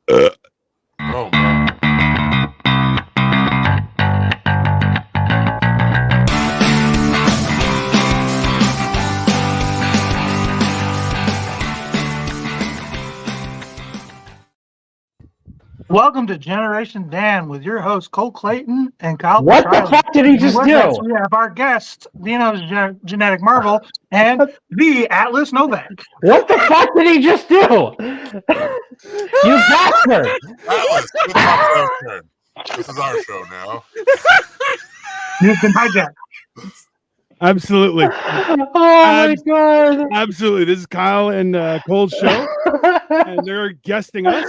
Oh, God. Welcome to Generation Dan with your hosts Cole Clayton and Kyle What the Petrilli. fuck did he just With us, do? we have our guest, Dino's Genetic Marvel, and the Atlas Novak. What the fuck did he just do? You bastard! Atlas, it's our turn. This is our show now. You've been hijacked. Absolutely. Oh my god! Absolutely. This is Kyle and Cole's show, and they're guesting us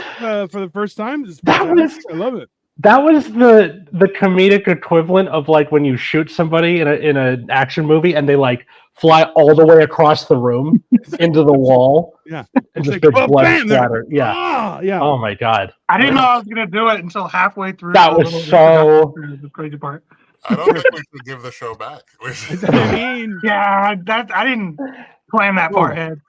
for the first time. This is fantastic. I love it. That was the comedic equivalent of like when you shoot somebody in an action movie and they like fly all the way across the room into the wall. Yeah. And just like, big oh, blood bam, splatter. Yeah. Ah, yeah. Oh my god. I didn't know I was going to do it until halfway through. That was so... the crazy part. I don't think we should give the show back. I mean, yeah, I didn't plan that far ahead.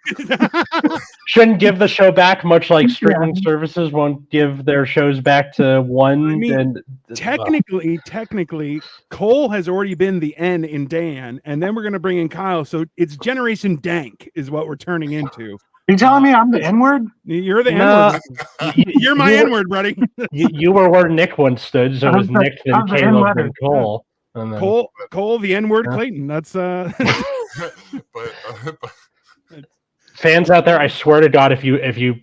Shouldn't give the show back, much like streaming services won't give their shows back to one. I mean, and technically, Cole has already been the N in Dan, and then we're going to bring in Kyle. So it's Generation Dank is what we're turning into. You telling me I'm the N-word? You're the No, N-word. You're my N-word, buddy. You were where Nick once stood, so it was Nick, then Caleb, and Cole. And then... Cole, the N-word Clayton. That's but fans out there, I swear to God, if you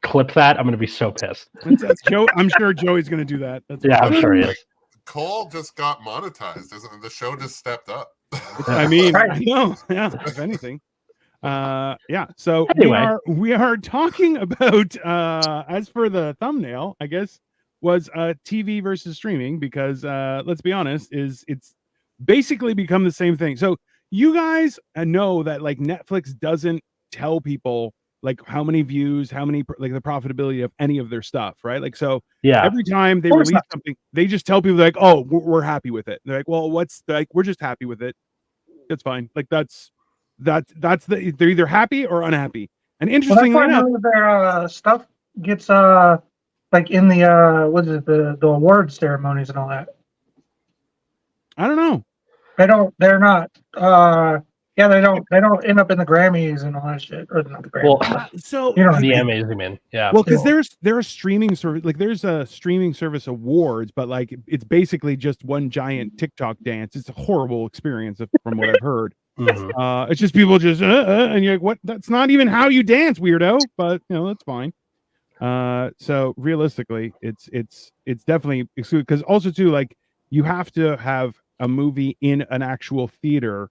clip that, I'm going to be so pissed. That's Joe. I'm sure Joey's going to do that. I'm sure he is. Cole just got monetized, isn't it? The show just stepped up. I mean, I know. Yeah, if anything. Yeah. So anyway, we are talking about as for the thumbnail, I guess, was TV versus streaming, because let's be honest, it's basically become the same thing. So you guys know that like Netflix doesn't tell people like how many views, how many like the profitability of any of their stuff, right? Like, so every time they release something, they just tell people like, oh, we're happy with it. They're like, well, what's like, we're just happy with it. It's fine. Like that's they're either happy or unhappy. And interestingly enough, their stuff gets like in the what is it, the award ceremonies and all that. I don't know. They're not yeah, they don't end up in the Grammys and all that shit, or not the Grammys. Well, so you know the Emmys, man. Yeah. Well, because there are streaming service, like there's a streaming service awards, but like it's basically just one giant TikTok dance. It's a horrible experience from what I've heard. Mm-hmm. It's just people just and you're like, what? That's not even how you dance, weirdo. But you know, that's fine. So realistically, it's definitely excluded, because also too, like you have to have a movie in an actual theater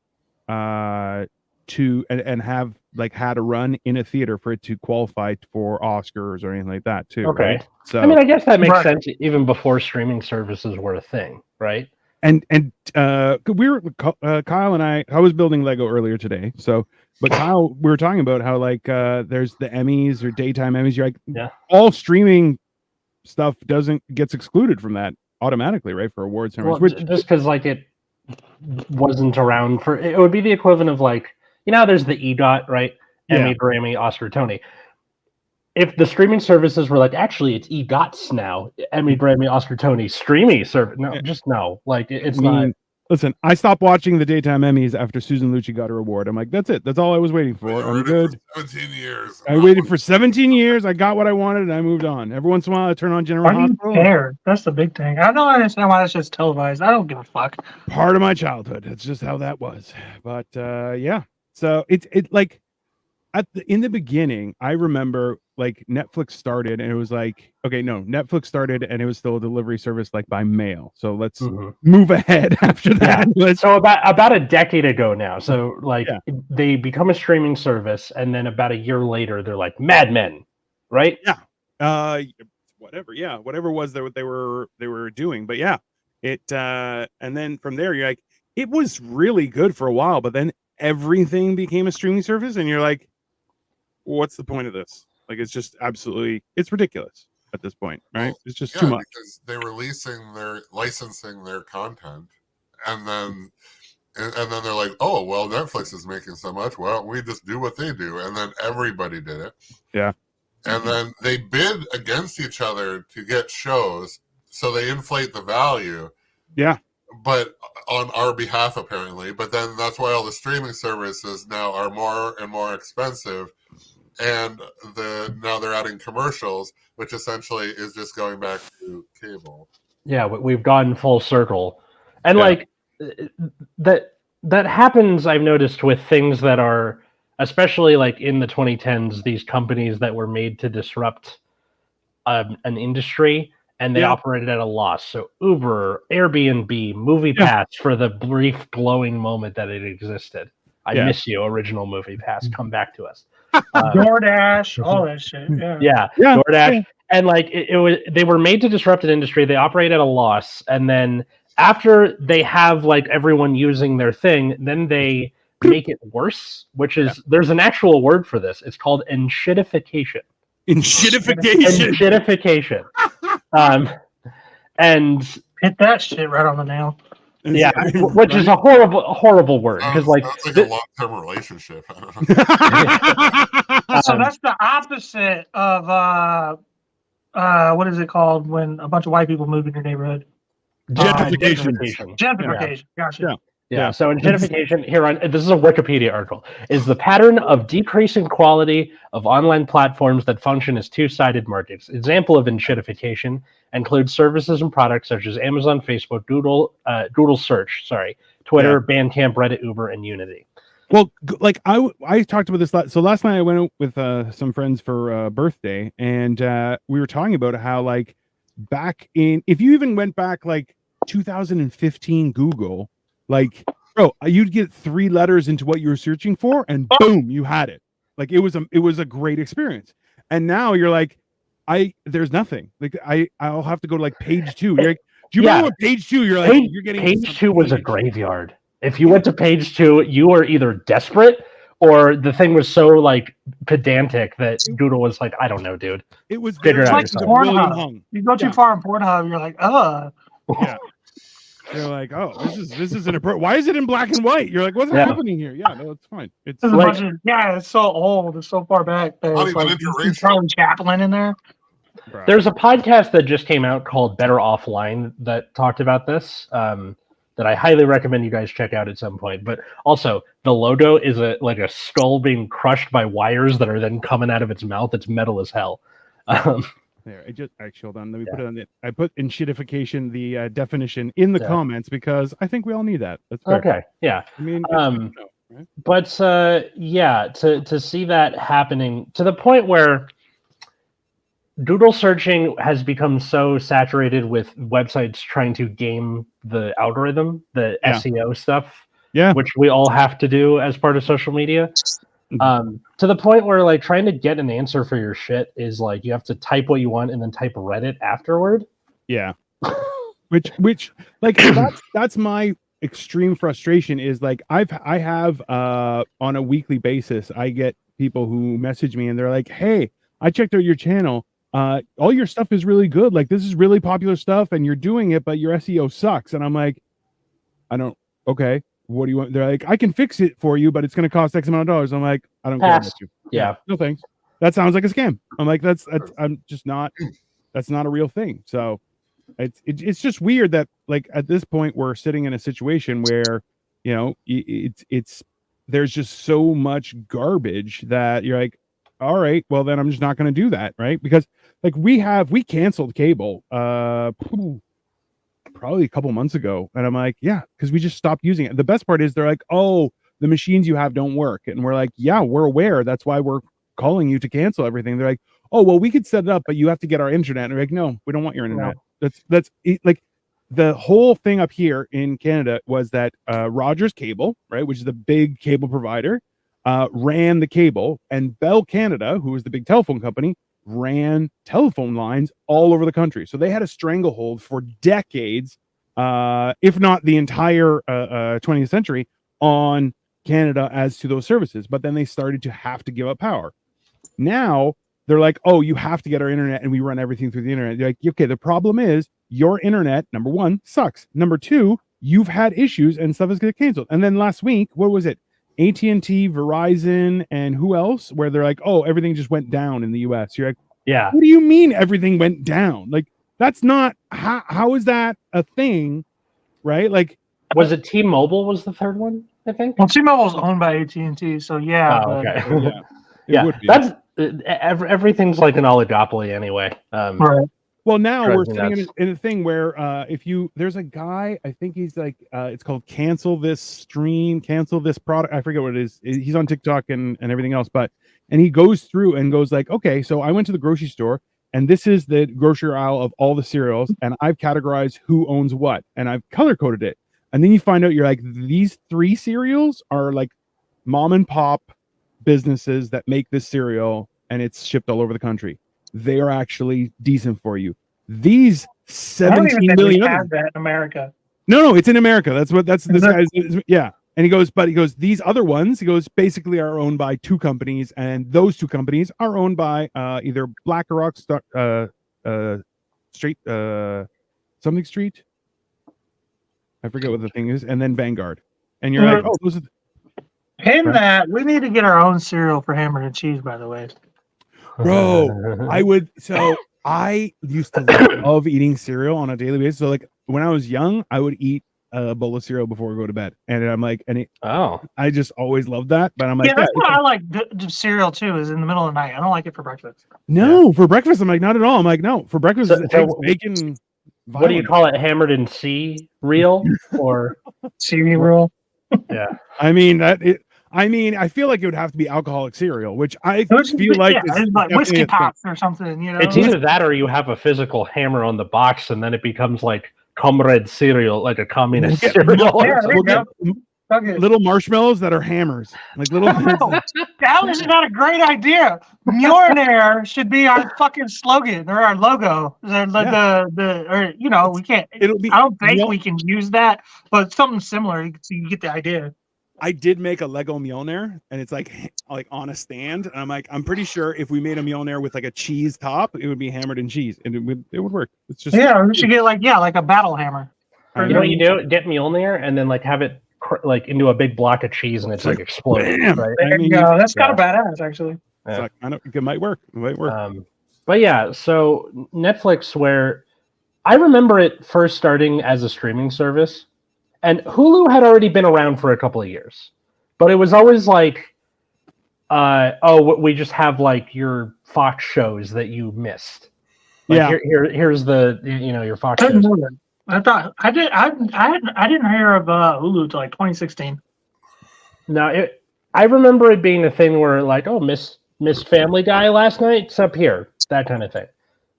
to and have like had a run in a theater for it to qualify for Oscars or anything like that too. Okay. Right? So I mean, I guess that makes sense even before streaming services were a thing, right? And we were Kyle and I was building Lego earlier today. So, but Kyle, we were talking about how like there's the Emmys or daytime Emmys. You're like, all streaming stuff gets excluded from that automatically, right? For awards ceremonies, well, just because like it wasn't around for, it would be the equivalent of like, you know, there's the EGOT, right? Emmy, Grammy, Oscar, Tony. If the streaming services were like, actually, it's EGOTs now, Emmy, Grammy, Oscar, Tony, streaming service. No, just no. Like, it's not. Listen, I stopped watching the daytime Emmys after Susan Lucci got her award. I'm like, that's it. That's all I was waiting for. I'm good. 17 years. I waited for 17 years. I got what I wanted, and I moved on. Every once in a while, I turn on General Hospital. Care? That's the big thing. I don't understand why that's just televised. I don't give a fuck. Part of my childhood. That's just how that was. But yeah. So it like in the beginning, I remember like Netflix started and it was like, okay, no, Netflix started and it was still a delivery service like by mail. So let's move ahead after that. Yeah. So about a decade ago now. So like they become a streaming service, and then about a year later, they're like Mad Men, right? Yeah. Whatever. Yeah. Whatever was that they were doing. But yeah, it and then from there you're like, it was really good for a while, but then everything became a streaming service, and you're like, what's the point of this? Like, it's just absolutely, it's ridiculous at this point, right? Well, it's just too much. Because they're licensing their content, and then they're like, oh, well, Netflix is making so much. Well, we just do what they do, and then everybody did it. Yeah. and then they bid against each other to get shows, so they inflate the value. Yeah. But on our behalf, apparently. But then that's why all the streaming services now are more and more expensive, and now they're adding commercials, which essentially is just going back to cable. Yeah, we've gone full circle, and Yeah. like that happens. I've noticed with things that are, especially like in the 2010s, these companies that were made to disrupt an industry, and they Yeah. operated at a loss. So Uber, Airbnb, MoviePass for the brief glowing moment that it existed. I Yeah. miss you, original MoviePass. Come back to us. DoorDash, all that shit. Yeah. Yeah, Yeah. DoorDash, and like it was, they were made to disrupt an industry. They operate at a loss, and then after they have like everyone using their thing, then they make it worse. Which is there's an actual word for this. It's called enshittification. Enshittification. Enshittification. And Hit that shit right on the nail. yeah, which is a horrible word because like Sounds like a long-term relationship. I don't know. So that's the opposite of what is it called when a bunch of white people move in your neighborhood? Gentrification. Gentrification. Gotcha. Yeah. So gentrification here on this is a Wikipedia article is the pattern of decreasing quality of online platforms that function as two-sided markets. Example of enshittification includes services and products such as Amazon, Facebook, Google Search, Twitter, Bandcamp, Reddit, Uber, and Unity. Well, like I talked about this so last night I went out with some friends for birthday, and we were talking about how like back in, if you even went back like 2015 Google, like bro, you'd get 3 letters into what you were searching for, and boom, you had it. Like it was a great experience. And now you're like, there's nothing. Like I'll have to go to like page 2. You're like, do you remember what page 2? You're like, you're getting page 2 was a graveyard. If you went to page 2, you were either desperate or the thing was so like pedantic that Google was like, I don't know, dude. It was Figure it out like yourself. Pornhub. You go too far in Pornhub, you're like, Yeah. You're like, oh, this isn't appropriate. Why is it in black and white? You're like, what's happening here? Yeah, no, it's fine. It's like, it's so old. It's so far back. Not It's even like, interracial. Charlie Chaplin in there. bro. There's a podcast that just came out called Better Offline that talked about this. That I highly recommend you guys check out at some point. But also, the logo is like a skull being crushed by wires that are then coming out of its mouth. It's metal as hell. There, actually, hold on. Let me put it on it. I put enshittification, the definition, in the comments because I think we all need that. That's fair. Okay, yeah. I mean, right? But yeah, to see that happening to the point where Google searching has become so saturated with websites trying to game the algorithm, the SEO stuff, which we all have to do as part of social media. To the point where like trying to get an answer for your shit is like you have to type what you want and then type Reddit afterward. Yeah. which like that's my extreme frustration is like I have on a weekly basis I get people who message me and they're like, hey, I checked out your channel. All your stuff is really good. Like this is really popular stuff and you're doing it, but your SEO sucks. And I'm like, okay. What do you want? They're like, I can fix it for you, but it's going to cost X amount of dollars. I'm like, I don't care about you. Yeah. No thanks. That sounds like a scam. I'm like, I'm just not, that's not a real thing. So it's just weird that like at this point we're sitting in a situation where, you know, there's just so much garbage that you're like, all right, well then I'm just not going to do that. Right. Because like we canceled cable, probably a couple months ago, and I'm like, yeah, because we just stopped using it. The best part is they're like, oh, the machines you have don't work, and we're like, yeah, we're aware. That's why we're calling you to cancel everything. They're like, oh, well, we could set it up, but you have to get our internet. And we're like, no, we don't want your internet. No. That's like the whole thing up here in Canada was that Rogers Cable, right, which is the big cable provider, ran the cable, and Bell Canada, who was the big telephone company, ran telephone lines all over the country. So they had a stranglehold for decades, if not the entire 20th century, on Canada as to those services. But then they started to have to give up power. Now they're like, oh, you have to get our internet and we run everything through the internet. They're like, okay, the problem is your internet, number one, sucks. Number two, you've had issues and stuff is going to get canceled. And then last week, what was it? AT&T, Verizon, and who else? Where they're like, oh, everything just went down in the US. You're like, Yeah. what do you mean everything went down? Like, that's not how is that a thing, right? Like, Was it T-Mobile was the third one, I think? Well, T-Mobile's owned by AT&T, so yeah. Oh, but, okay. yeah, it Yeah, would be. that's everything's like an oligopoly anyway. Right. Well, now we're Drives me sitting nuts. in a thing where there's a guy, I think he's like, it's called cancel this stream, cancel this product. I forget what it is. He's on TikTok and everything else, and he goes through and goes like, okay, so I went to the grocery store and this is the grocery aisle of all the cereals and I've categorized who owns what and I've color coded it. And then you find out you're like, these 3 cereals are like mom and pop businesses that make this cereal and it's shipped all over the country. They are actually decent for you. These I don't even 17 think we million have others. that in America. No, it's in America. That's this Is it? guy's. Yeah, and he goes, these other ones, he goes, basically are owned by 2 companies, and those 2 companies are owned by either Black Rock Street, something Street. I forget what the thing is, and then Vanguard. And you're like, oh, those are. In that, we need to get our own cereal for hamburger and cheese, by the way. Bro, I used to love eating cereal on a daily basis. So like when I was young, I would eat a bowl of cereal before we go to bed, and I'm like, I just always loved that. But I'm like, Yeah, that's what I like cereal too. Is in the middle of the night. I don't like it for breakfast. no, for breakfast, I'm like, not at all. I'm like, no, for breakfast, So- it's so eggs, bacon. What do you call it? Hammered in C real or Cereal. yeah? I feel like it would have to be alcoholic cereal, which I It was- feel like yeah, is it's like definitely whiskey a thing. pops or something. You know, It's either that or you have a physical hammer on the box, and then it becomes like comrade cereal, like a communist We'll get- cereal. Yeah, there you go. Fuck it. Little marshmallows that are hammers, like little. No, that was not a great idea. Mjolnir should be our fucking slogan or our logo. Or we can't. It'll be. I don't think Mjol- we can use that, but something similar. So you get the idea. I did make a Lego Mjolnir, and it's like on a stand. And I'm pretty sure if we made a Mjolnir with like a cheese top, it would be hammered in cheese, and it would work. It's just Yeah, we should get like a battle hammer. I You know what you do? Get Mjolnir and then like have it like into a big block of cheese, and it's like exploding. Bam! Right? There you go. That's kind of badass, actually. It's like, it might work. It might work. But yeah, so Netflix, where I remember it first starting as a streaming service, and Hulu had already been around for a couple of years, but it was always like, we just have like your Fox shows that you missed. Like, Yeah. Here's the your Fox I didn't shows. know that. I thought I didn't hear of Hulu till like 2016. Now, I remember it being a thing where like, oh, missed Family Guy last night. It's up here, that kind of thing.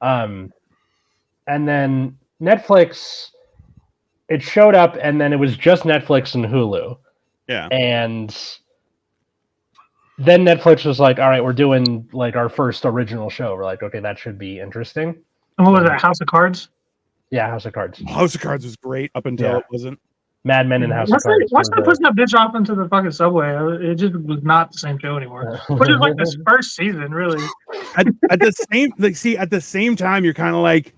And then Netflix, it showed up, and then it was just Netflix and Hulu. Yeah. And then Netflix was like, all right, we're doing like our first original show. We're like, okay, that should be interesting. And what was that? House of Cards? Yeah, House of Cards. House of Cards was great up until it wasn't. Mad Men and House of What's Cards. they pushing that bitch off into the fucking subway? It just was not the same show anymore. Which is like this first season, really. At the same time, you're kind of like,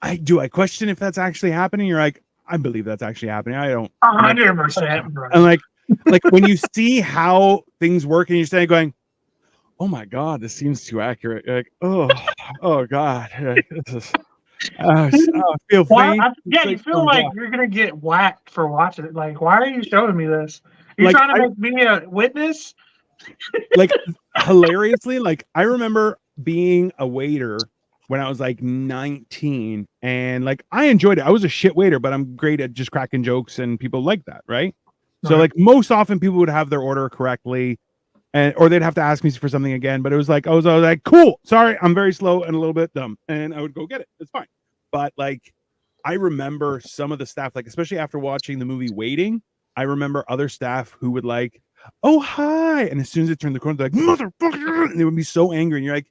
I question if that's actually happening. You're like, I believe that's actually happening. I don't. 100%. And like when you see how things work, and you're standing going, oh my god, this seems too accurate. You're like, oh god, this is. I feel faint. You feel like you're gonna get whacked for watching it. Like, why are you showing me this? Are you Like, trying to make me a witness? Like hilariously, like I remember being a waiter when I was like 19, and like I enjoyed it. I was a shit waiter, but I'm great at just cracking jokes, and people like that, right? So like most often people would have their order correctly, or they'd have to ask me for something again. But it was like I was like, cool, sorry, I'm very slow and a little bit dumb, and I would go get it. It's fine. But like I remember some of the staff, like especially after watching the movie Waiting, I remember other staff who would like, oh hi, and as soon as they turned the corner, they're like, motherfucker, and they would be so angry, and you're like,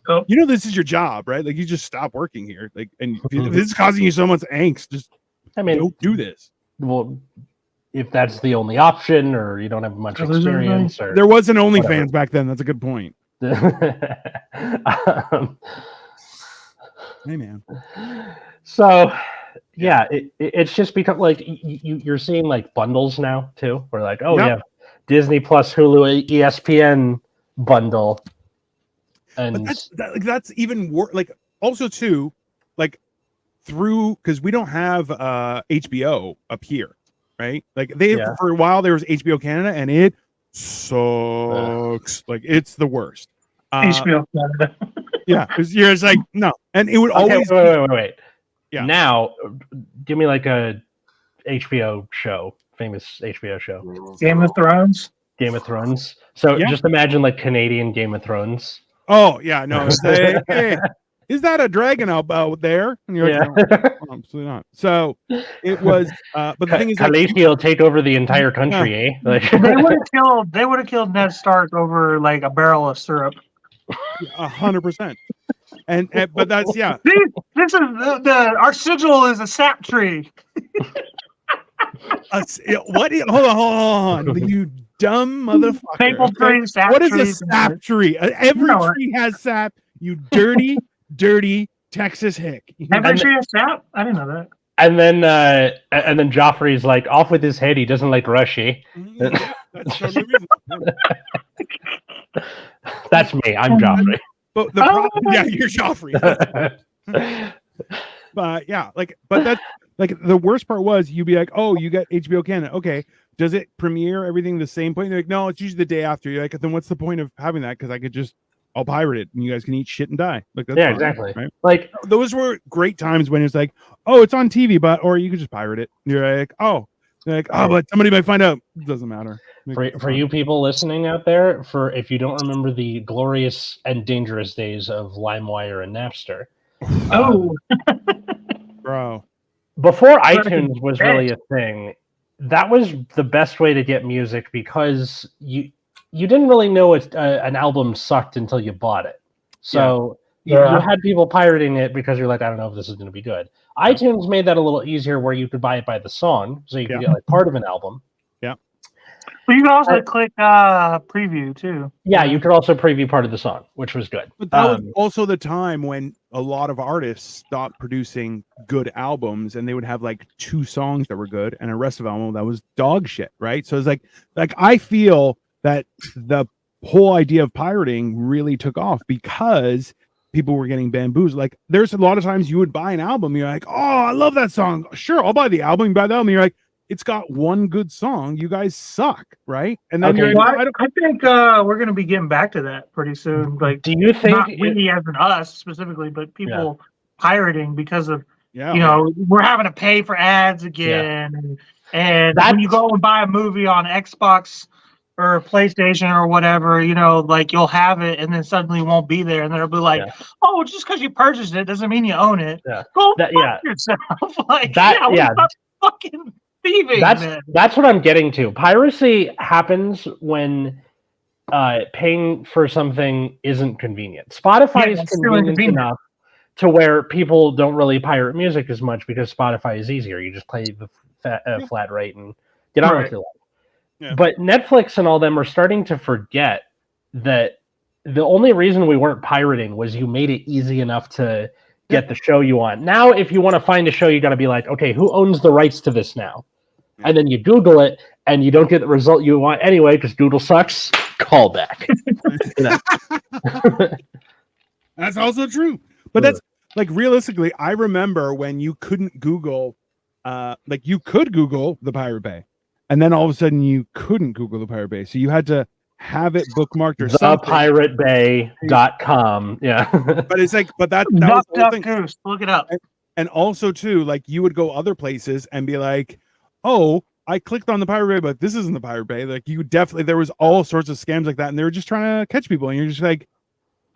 Oh. you know, this is your job, right? Like you just stop working here, like, and if this is causing you so much angst, just don't do this. Well, if that's the only option, or you don't have much experience, or there was an OnlyFans back then. That's a good point. um, Hey man. So Yeah, it's just become like you're seeing like bundles now too. We're like, oh Yep. yeah, Disney Plus, Hulu, ESPN bundle, and that's even worse. Like also too, like through because we don't have HBO up here, right? Like for a while there was HBO Canada, and it sucks. Like it's the worst. HBO Canada. Yeah, it's like no, and it would always wait. Yeah. Now, give me like a HBO show, famous HBO show. Game of Thrones. Game of Thrones. So just imagine like Canadian Game of Thrones. Oh yeah, no. Say, hey, is that a dragon out there? And you're like, no, absolutely not. So it was, but the thing is, Khaleesi will take over the entire country, eh? Like they would have killed Ned Stark over like a barrel of syrup. 100%. And but that's This is our sigil is a sap tree. What? Hold on, you dumb motherfucker! Maple tree, sap what is tree, a sap tree? Every tree has sap. You dirty, dirty Texas hick. Every tree has sap. I didn't know that. And then Joffrey's like off with his head. He doesn't like Rushy. Yeah, that's totally reasonable. That's me. I'm Joffrey. But the problem, you're Joffrey. But but that's like the worst part was you'd be like, oh, you got HBO Canada. Okay, does it premiere everything the same point? They're like, no, it's usually the day after. You're like, then what's the point of having that? Because I'll pirate it and you guys can eat shit and die. Like that's fine, exactly. Right? Like those were great times when it's like, oh, it's on TV, or you could just pirate it. You're like, oh, but somebody might find out. It doesn't matter. For you people listening out there, if you don't remember the glorious and dangerous days of LimeWire and Napster. Bro. Before iTunes was really a thing, that was the best way to get music because you didn't really know an album sucked until you bought it. So you had people pirating it because you're like, I don't know if this is going to be good. iTunes made that a little easier where you could buy it by the song, so you could get like part of an album. Yeah. But you can also click preview too. Yeah, you could also preview part of the song, which was good. But that was also the time when a lot of artists stopped producing good albums, and they would have like 2 songs that were good and a rest of the album that was dog shit, right? So it's like I feel that the whole idea of pirating really took off because people were getting bamboozled. Like there's a lot of times you would buy an album, you're like, oh, I love that song. Sure, I'll buy the album. You buy the album, you're like, it's got one good song. You guys suck, right? And then you're like, I think we're going to be getting back to that pretty soon. Like, do you think not we as in us specifically, but people pirating because of we're having to pay for ads again, and when you go and buy a movie on Xbox or PlayStation or whatever, like you'll have it, and then suddenly it won't be there, and they'll be like, "Oh, just because you purchased it doesn't mean you own it." Yeah. Go fuck yourself. Like fucking. Thieving, that's what I'm getting to. Piracy happens when paying for something isn't convenient. Spotify is convenient enough to where people don't really pirate music as much because Spotify is easier. You just pay the flat rate and get on with your life. Yeah. But Netflix and all them are starting to forget that the only reason we weren't pirating was you made it easy enough to get the show you want. Now, if you want to find a show, you got to be like, okay, who owns the rights to this now? And then you Google it, and you don't get the result you want anyway because Google sucks. Call back. That's also true. But that's like realistically, I remember when you couldn't Google, you could Google the Pirate Bay, and then all of a sudden you couldn't Google the Pirate Bay, so you had to have it bookmarked or something. ThePirateBay.com. Yeah. But it's like, that was the thing. Goose. Look it up. And also too, like you would go other places and be like, oh, I clicked on the Pirate Bay, but this isn't the Pirate Bay. Like there was all sorts of scams like that, and they were just trying to catch people, and you're just like,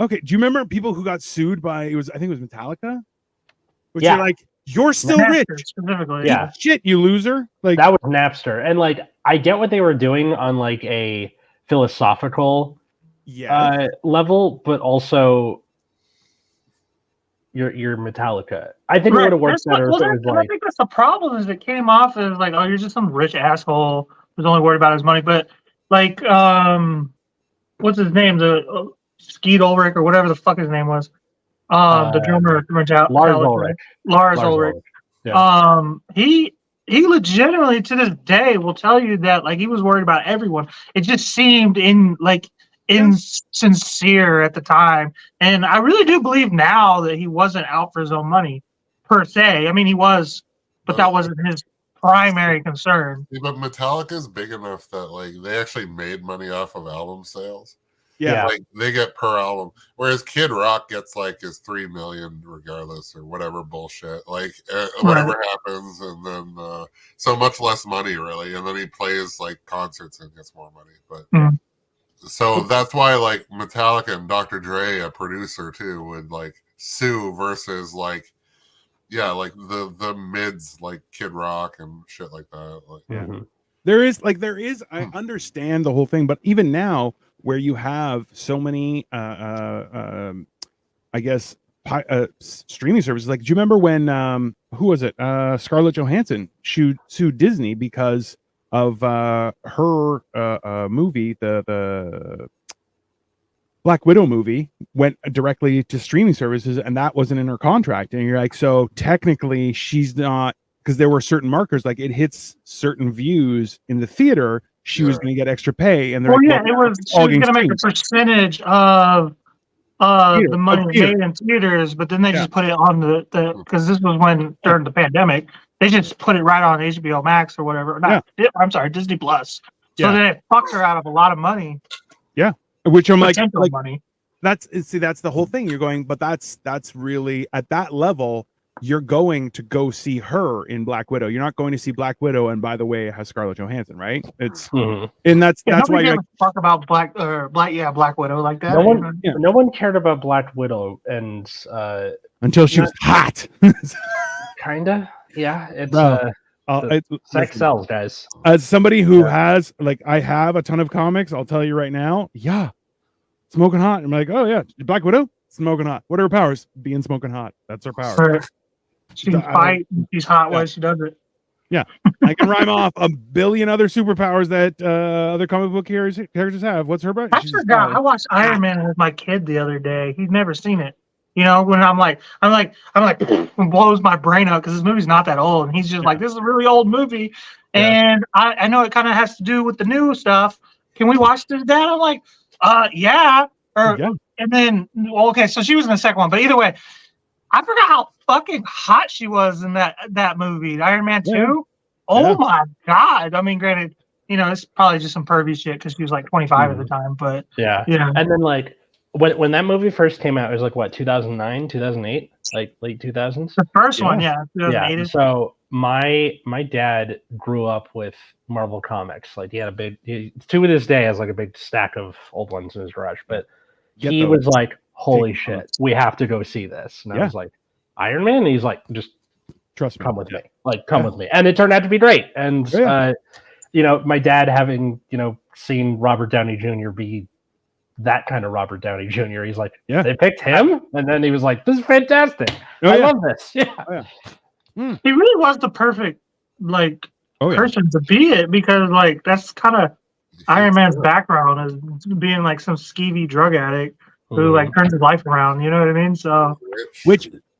okay. Do you remember people who got sued by I think it was Metallica? Which you're like, you're still rich. Specifically. Yeah. Shit, you loser. Like that was Napster. And like I get what they were doing on like a philosophical level, but also you're Metallica. I think it would have worked better if it was like. I think that's the problem is it came off as like, oh, you're just some rich asshole who's only worried about his money. But like, what's his name? The Skeet Ulrich or whatever the fuck his name was. The drummer from Lars Ulrich. Lars Ulrich. He legitimately to this day will tell you that like he was worried about everyone. It just seemed insincere at the time, and I really do believe now that he wasn't out for his own money per se. I mean, he was, but that wasn't his primary concern. Yeah, but Metallica is big enough that like they actually made money off of album sales. Yeah, like they get per album, whereas Kid Rock gets like his 3 million regardless or whatever bullshit. Like whatever happens, and then so much less money really, and then he plays like concerts and gets more money. But so that's why like Metallica and Dr. Dre, a producer too, would like sue versus like like the mids like Kid Rock and shit like that. Like there is I understand the whole thing, but even now where you have so many I guess streaming services, like do you remember when who was it, Scarlett Johansson sued Disney because of her movie, the Black Widow movie went directly to streaming services, and that wasn't in her contract. And you're like, so technically she's not, because there were certain markers, like it hits certain views in the theater, she was going to get extra pay. And they're she was going to make a percentage of the money made in theaters, but then they just put it on the because this was when during the pandemic, they just put it right on HBO Max or whatever. I'm sorry, Disney Plus. So they fucked her out of a lot of money. Yeah. Which I'm like money. That's the whole thing. You're going, but that's really at that level. You're going to go see her in Black Widow. You're not going to see Black Widow, and by the way, it has Scarlett Johansson, right? It's and that's why you talk about Black Widow like that. No one cared about Black Widow, and until she was hot. Kinda, yeah. It's sex sells, guys. As somebody who has I have a ton of comics, I'll tell you right now, smoking hot. I'm like, oh yeah, Black Widow, smoking hot. What are her powers? Being smoking hot. That's her power. She can fight. She's hot while she does it. Yeah, I can rhyme off a billion other superpowers that other comic book characters have. What's her? I forgot. I watched Iron Man with my kid the other day. He's never seen it. You know, when I'm like, it blows my brain out because this movie's not that old, and he's just like, this is a really old movie, and I know it kind of has to do with the new stuff. Can we watch this, Dad? I'm like, yeah. And then, okay, so she was in the second one, but either way, I forgot how fucking hot she was in that movie, Iron Man 2. Oh my God. I mean, granted, you know, it's probably just some pervy shit because she was like 25 at the time, but And then like when that movie first came out, it was like what, 2009, 2008, like late 2000s. The first one, 2008. Yeah. So my dad grew up with Marvel comics. Like he had to this day has like a big stack of old ones in his garage, but he was like, holy shit, we have to go see this. And I was like, Iron Man? And he's like, just trust me, come with me. Like, come with me. And it turned out to be great. And, you know, my dad having, you know, seen Robert Downey Jr. be that kind of Robert Downey Jr., he's like, they picked him? And then he was like, this is fantastic. I love this. Yeah. He really was the perfect, person to be it because, that's kind of Iron Man's background is being, some skeevy drug addict who, turns his life around. You know what I mean? So,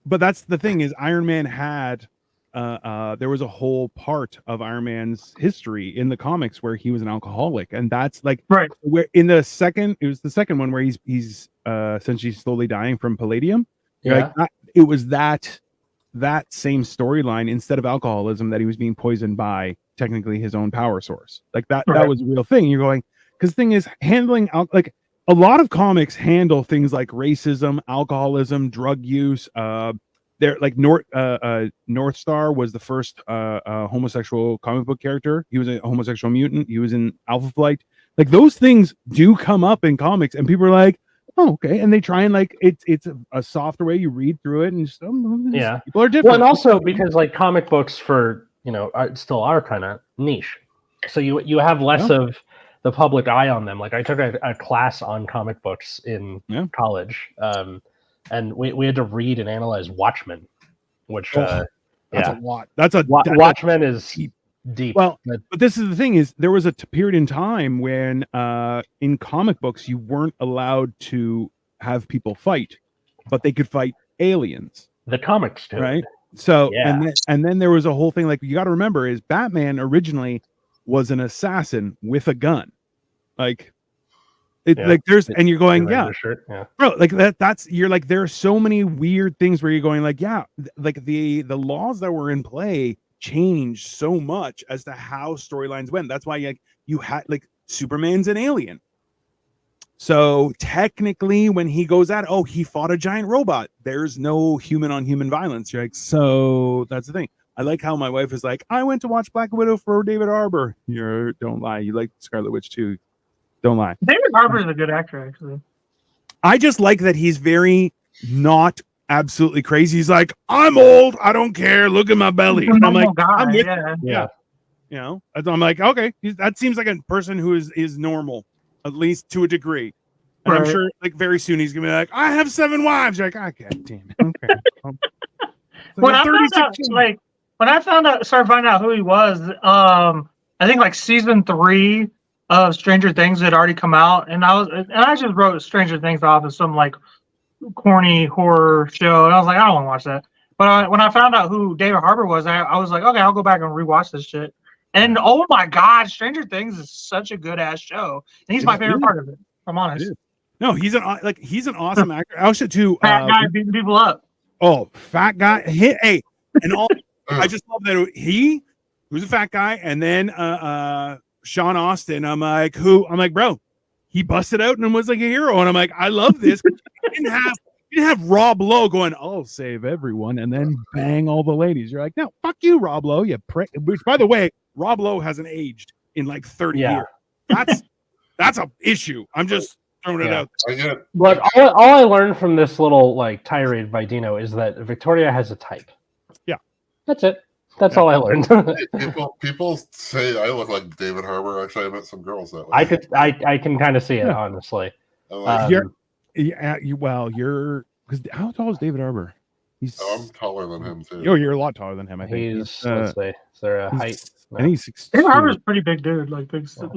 but that's the thing is Iron Man had, there was a whole part of Iron Man's history in the comics where he was an alcoholic. And that's where in the second one where he's essentially slowly dying from palladium. It was that same storyline instead of alcoholism that he was being poisoned by technically his own power source. That was a real thing. You're going, because the thing is handling a lot of comics handle things like racism, alcoholism, drug use. They're North Star was the first homosexual comic book character. He was a homosexual mutant. He was in Alpha Flight. Those things do come up in comics, and people are like, oh, okay. And they try and it's a softer way you read through it, and just, people are different. Well, and also because comic books still are kind of niche, so you have less of the public eye on them. I took a class on comic books in college, and we had to read and analyze Watchmen, which that's a lot. Watchmen is deep. Well, but this is the thing is there was a period in time when in comic books you weren't allowed to have people fight, but they could fight aliens. The comics too, right? So and then there was a whole thing like you got to remember is Batman originally was an assassin with a gun, like like there's and you're going bro, like that's you're like there are so many weird things where you're going like like the laws that were in play changed so much as to how storylines went. That's why you had like Superman's an alien. So technically, when he goes out, he fought a giant robot. There's no human on human violence. You're like, so that's the thing. I like how my wife is like, I went to watch Black Widow for David Harbour. Don't lie. You like Scarlet Witch too. Don't lie. David Harbour is a good actor, actually. I just like that he's very not absolutely crazy. He's like, I'm old. I don't care. Look at my belly. And I'm like, I'm with you. You know, I'm like, okay, that seems like a person who is normal, at least to a degree. And I'm sure, like, very soon he's gonna be like, I have 7 wives. You're like, God damn it. Okay. When I started finding out who he was, I think like season 3 of Stranger Things had already come out, and I just wrote Stranger Things off as some like corny horror show, and I was like, I don't want to watch that. But when I found out who David Harbour was, I was like, okay, I'll go back and rewatch this shit. And oh my God, Stranger Things is such a good ass show, and he's my favorite part of it. If I'm honest. No, he's an awesome actor. I also too fat guy beating people up. Oh, fat guy. Hey, and all. I just love that he was a fat guy, and then Sean Austin. I'm like, who? I'm like, bro, he busted out and was like a hero, and I'm like, I love this. You didn't have Rob Lowe going, I'll save everyone, and then bang all the ladies. You're like, no, fuck you, Rob Lowe. You prick. Which, by the way, Rob Lowe hasn't aged in like 30 years. That's a issue. I'm just throwing it out. But all I learned from this little like tirade by Dino is that Victoria has a type. Yeah, that's it. That's all I learned. people say I look like David Harbour. Actually, I met some girls that way. I can kind of see it, honestly. You're because how tall is David Harbour? I'm taller than him too. Oh, you're a lot taller than him. I think let's say, is there a height? No. And he's 6'2". David Harbour's a pretty big dude. Like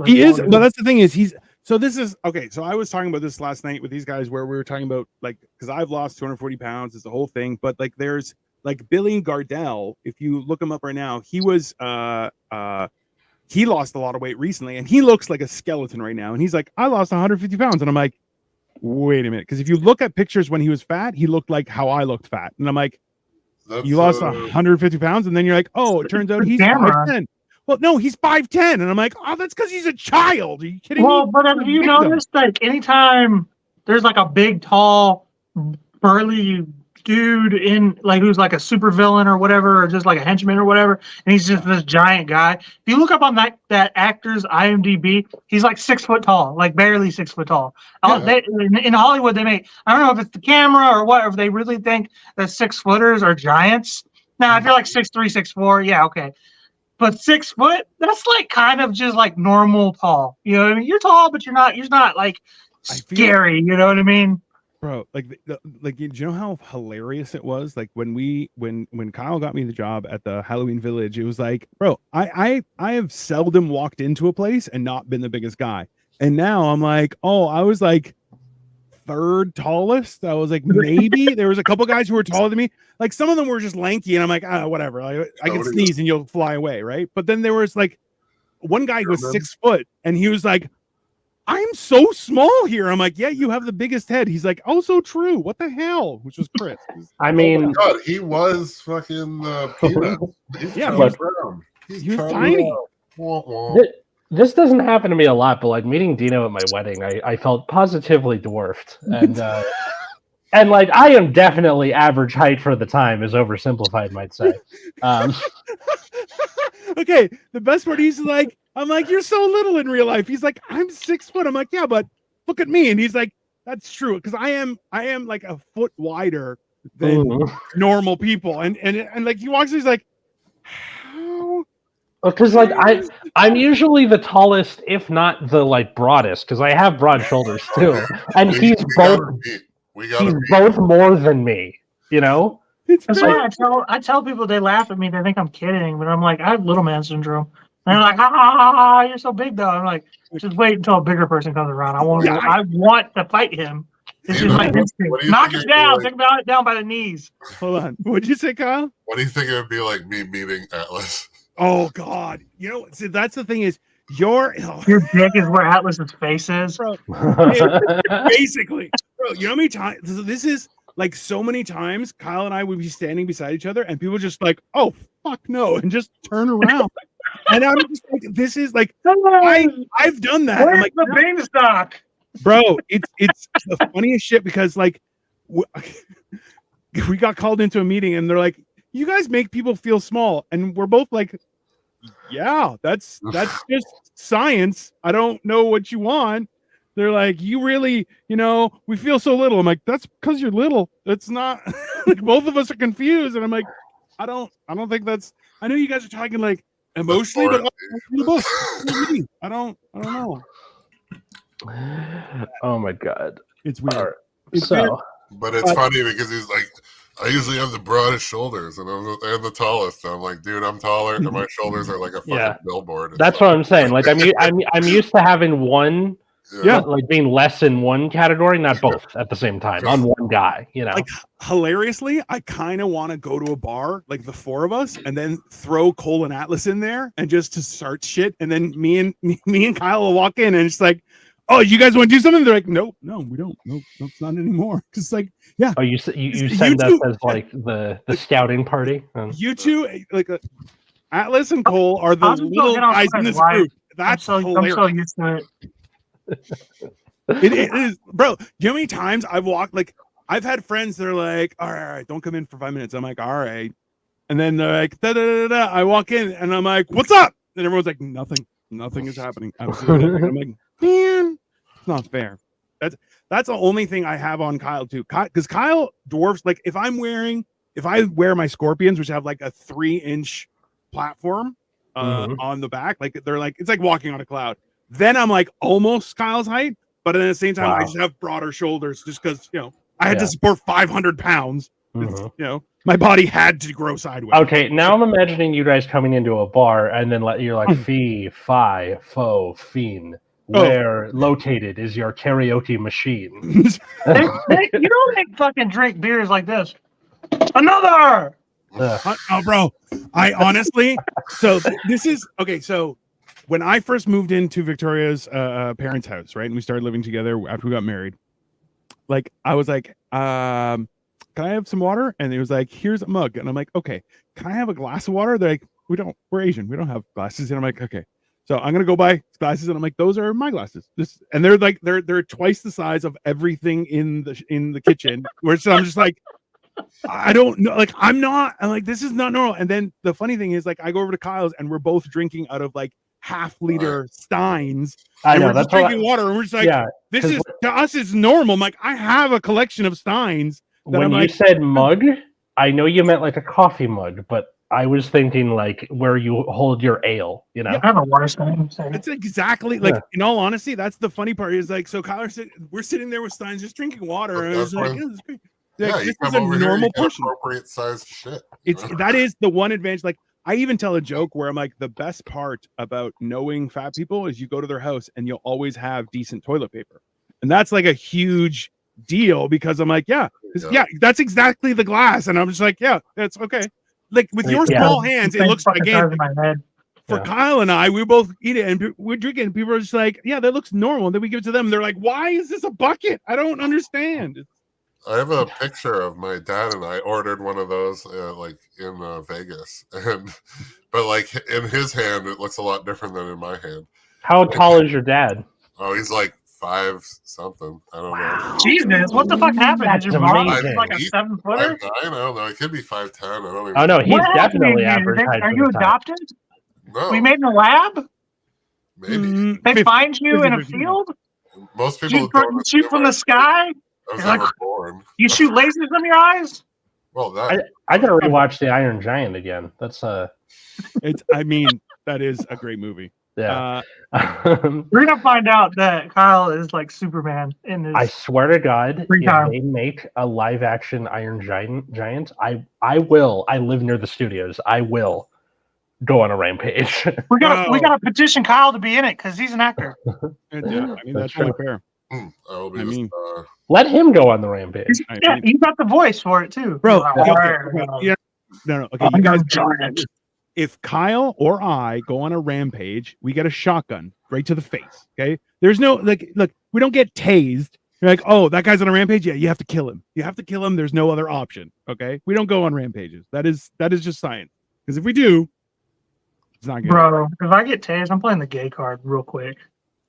he is. But that's the thing is this is okay. So I was talking about this last night with these guys where we were talking about like because I've lost 240 pounds. It's the whole thing. But like there's like Billy Gardell. If you look him up right now, he was he lost a lot of weight recently, and he looks like a skeleton right now. And he's like, I lost 150 pounds, and I'm like, wait a minute, because if you look at pictures when he was fat, he looked like how I looked fat, and I'm like, you lost 150 pounds, and then you're like, oh, it turns out he's 5'10". Well, no, he's 5'10", and I'm like, oh, that's because he's a child. Are you kidding me? Well, but have you noticed like anytime there's like a big, tall, burly dude in like who's like a super villain or whatever, or just like a henchman or whatever, and he's just this giant guy. If you look up on that actor's IMDb, he's like 6 foot tall, like barely 6 foot tall. In Hollywood, they make, I don't know if it's the camera or what, if they really think that 6-footers are giants. Now, if you're like 6'3", 6'4", yeah, okay. But 6 foot, that's like kind of just like normal tall. You know what I mean? You're tall, but you're not like scary. You know what I mean? Bro, like do you know how hilarious it was? Like when Kyle got me the job at the Halloween Village, it was like, bro, I have seldom walked into a place and not been the biggest guy. And now I'm like, oh, I was like 3rd tallest. I was like, maybe there was a couple guys who were taller than me. Like some of them were just lanky, and I'm like, whatever. Like, I can sneeze and you'll fly away, right? But then there was like one guy who was 6 foot, and he was like, I'm so small here. I'm like, yeah, you have the biggest head. He's like, also true. What the hell? Which was Chris. I mean, oh my God, he was fucking peanut. Yeah, but he was tiny. This doesn't happen to me a lot, but like meeting Dino at my wedding, I felt positively dwarfed, and and like I am definitely average height for the time, is oversimplified, might say. Okay, the best part, he's like, I'm like, you're so little in real life. He's like, I'm 6 foot. I'm like, yeah, but look at me. And he's like, that's true, because I am like a foot wider than normal people. And like he walks, he's like, how? Because like I'm usually the tallest, if not the like broadest, because I have broad shoulders too, and he's both more than me. You know. That's why I tell people, they laugh at me. They think I'm kidding, but I'm like, I have little man syndrome. And they're like, ha, you're so big though. I'm like, just wait until a bigger person comes around. I want to fight him. This is like instinct. Knock it down. Take it down by the knees. Hold on. What'd you say, Kyle? What do you think it would be like me meeting Atlas? Oh God! You know, see, that's the thing is your dick is where Atlas's face is, bro. Basically, bro. You know how many times this is like so many times Kyle and I would be standing beside each other, and people just like, oh fuck no, and just turn around. And I'm just like, this is like, I've done that. Where's I'm like, the beanstalk? Bro, it's the funniest shit because like we got called into a meeting and they're like, you guys make people feel small, and we're both like, yeah, that's just science. I don't know what you want. They're like, you really, we feel so little. I'm like, that's because you're little. That's not like both of us are confused, and I'm like, I don't think that's. I know you guys are talking like emotionally, but I don't know. Oh my God, it's weird. Right. It's weird. But it's funny because he's like, I usually have the broadest shoulders and I'm the tallest. I'm like, dude, I'm taller and my shoulders are like a fucking billboard. That's what I'm saying. Like, I'm used to having one, like being less in one category, not both at the same time on one guy. Like hilariously, I kind of want to go to a bar, like the four of us, and then throw Cole and Atlas in there and just to start shit, and then me and Kyle will walk in and it's like, oh, you guys want to do something? They're like, no, we don't. Nope, it's not anymore. Because like, yeah. Oh, you send us as like the scouting party. You two, like Atlas and Cole, are the little guys in this group. That's hilarious. I'm so used to it. It is, bro. You know how many times I've walked? Like, I've had friends that are like, all right, don't come in for 5 minutes. I'm like, all right. And then they're like, da, da, da, da. I walk in and I'm like, what's up? And everyone's like, nothing is happening. Absolutely. I'm like, man, it's not fair. That's the only thing I have on Kyle too, because Kyle dwarfs. Like if I wear my Scorpions, which have like a 3-inch platform on the back, like they're like, it's like walking on a cloud. Then I'm like almost Kyle's height, but at the same time I just have broader shoulders just because I had to support 500 pounds. My body had to grow sideways. Okay, now I'm imagining you guys coming into a bar and then you're like, fee, fi, fo, fiend. Where located is your karaoke machine? You don't fucking drink beers like this. Another. Oh, bro. I honestly. So this is okay. So when I first moved into Victoria's parents' house, right, and we started living together after we got married, like I was like, can I have some water? And it was like, here's a mug, and I'm like, okay. Can I have a glass of water? They're like, we're Asian, we don't have glasses, and I'm like, okay. So I'm gonna go buy glasses, and I'm like, those are my glasses. And they're like, they're twice the size of everything in the kitchen. Where so I'm just like, I don't know, like I'm like, this is not normal. And then the funny thing is, like, I go over to Kyle's, and we're both drinking out of like half-liter Steins. I know, we're just drinking water, and we're just like, this is to us is normal. I'm like, I have a collection of Steins. When you said mug, I know you meant like a coffee mug, but I was thinking like where you hold your ale, I have a water stein. It's exactly like, in all honesty, that's the funny part is like, so Kyle, we're sitting there with Steins just drinking water, and I was like, this is great. Like, you this come is a over normal here, portion. Appropriate sized shit. That is the one advantage. Like I even tell a joke where I'm like, the best part about knowing fat people is you go to their house and you'll always have decent toilet paper, and that's like a huge deal because I'm like, that's exactly the glass, and I'm just like, that's okay. Like with your small hands, it looks again for Kyle and I, we both eat it and we're drinking. And people are just like, that looks normal. And then we give it to them. And they're like, why is this a bucket? I don't understand. I have a picture of my dad and I ordered one of those like in Vegas, but like in his hand, it looks a lot different than in my hand. How tall is your dad? Oh, he's like 5 something. I don't know. Jesus, what the fuck happened? Did your mom like a 7-footer? I don't know. It could be 5'10". I don't even. Oh no, he's definitely average. Are you adopted? No. We made in a lab? Maybe. They find you in a field? Most people don't shoot from the sky? I was never born. You shoot lasers from your eyes? Well, I gotta rewatch The Iron Giant again. That's I mean, that is a great movie. Yeah. We're gonna find out that Kyle is like Superman in this. I swear to God, if they make a live action Iron Giant, I will. I live near the studios. I will go on a rampage. We gotta petition Kyle to be in it because he's an actor. I mean that's really fair. I will be. I mean, let him go on the rampage. You got the voice for it too, bro. Okay. No. Okay, you guys. If Kyle or I go on a rampage, we get a shotgun right to the face. Okay, there's no look. We don't get tased. You're like, oh, that guy's on a rampage. Yeah, you have to kill him. You have to kill him. There's no other option. Okay, we don't go on rampages. That is just science. Because if we do, it's not good. Bro, if I get tased, I'm playing the gay card real quick.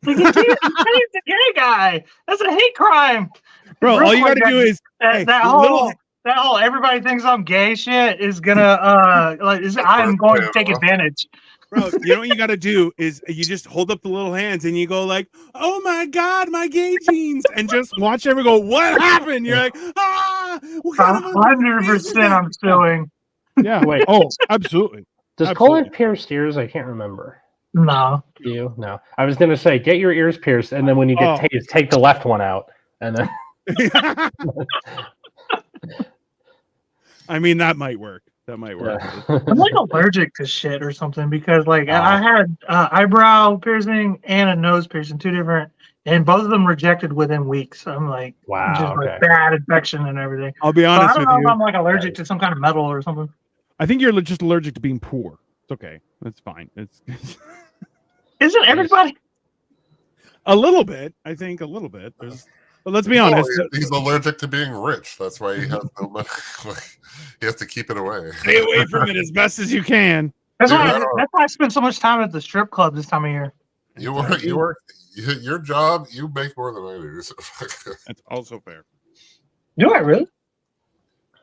He's a gay guy. That's a hate crime. Bro, all you gotta do is that whole everybody thinks I'm gay shit is gonna I'm going to take advantage. Bro, you know what you gotta do is you just hold up the little hands and you go like, oh my god, my gay jeans, and just watch everyone go, what happened? You're like, 100% I'm suing. Yeah, wait. Oh, absolutely. Does Colin pierce ears? I can't remember. No. Do you? No. I was gonna say, get your ears pierced, and then when you get tased, take the left one out, and then. I mean, that might work. That might work. Yeah. I'm like allergic to shit or something because I had eyebrow piercing and a nose piercing, 2 different, and both of them rejected within weeks. So I'm like, wow, just like bad infection and everything. I'll be honest with you. I don't know if I'm like allergic to some kind of metal or something. I think you're just allergic to being poor. It's okay. That's fine. Isn't everybody? A little bit. I think a little bit. But let's be honest. He's allergic to being rich. That's why he has no money. He has to keep it away. Stay away from it as best as you can. That's why I spend so much time at the strip club this time of year. You work. Your job. You make more than I do. So. That's also fair. Do I really?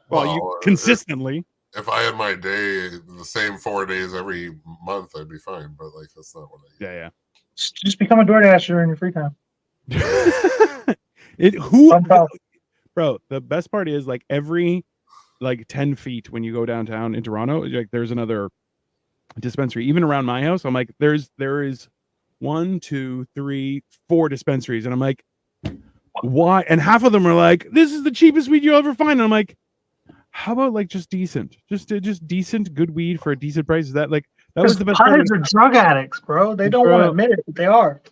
Well, you consistently. If I had my day the same 4 days every month, I'd be fine. But like, that's not what I do. Yeah. Just become a DoorDasher in your free time. Bro, the best part is like every 10 feet when you go downtown in Toronto, like there's another dispensary. Even around my house, I'm like, there is 1, 2, 3, 4 dispensaries, and I'm like, why? And half of them are like, this is the cheapest weed you'll ever find. And I'm like, how about like just decent, just decent good weed for a decent price? Is that like that was the best part? Are drug addicts, bro. They don't want to admit it, but they are.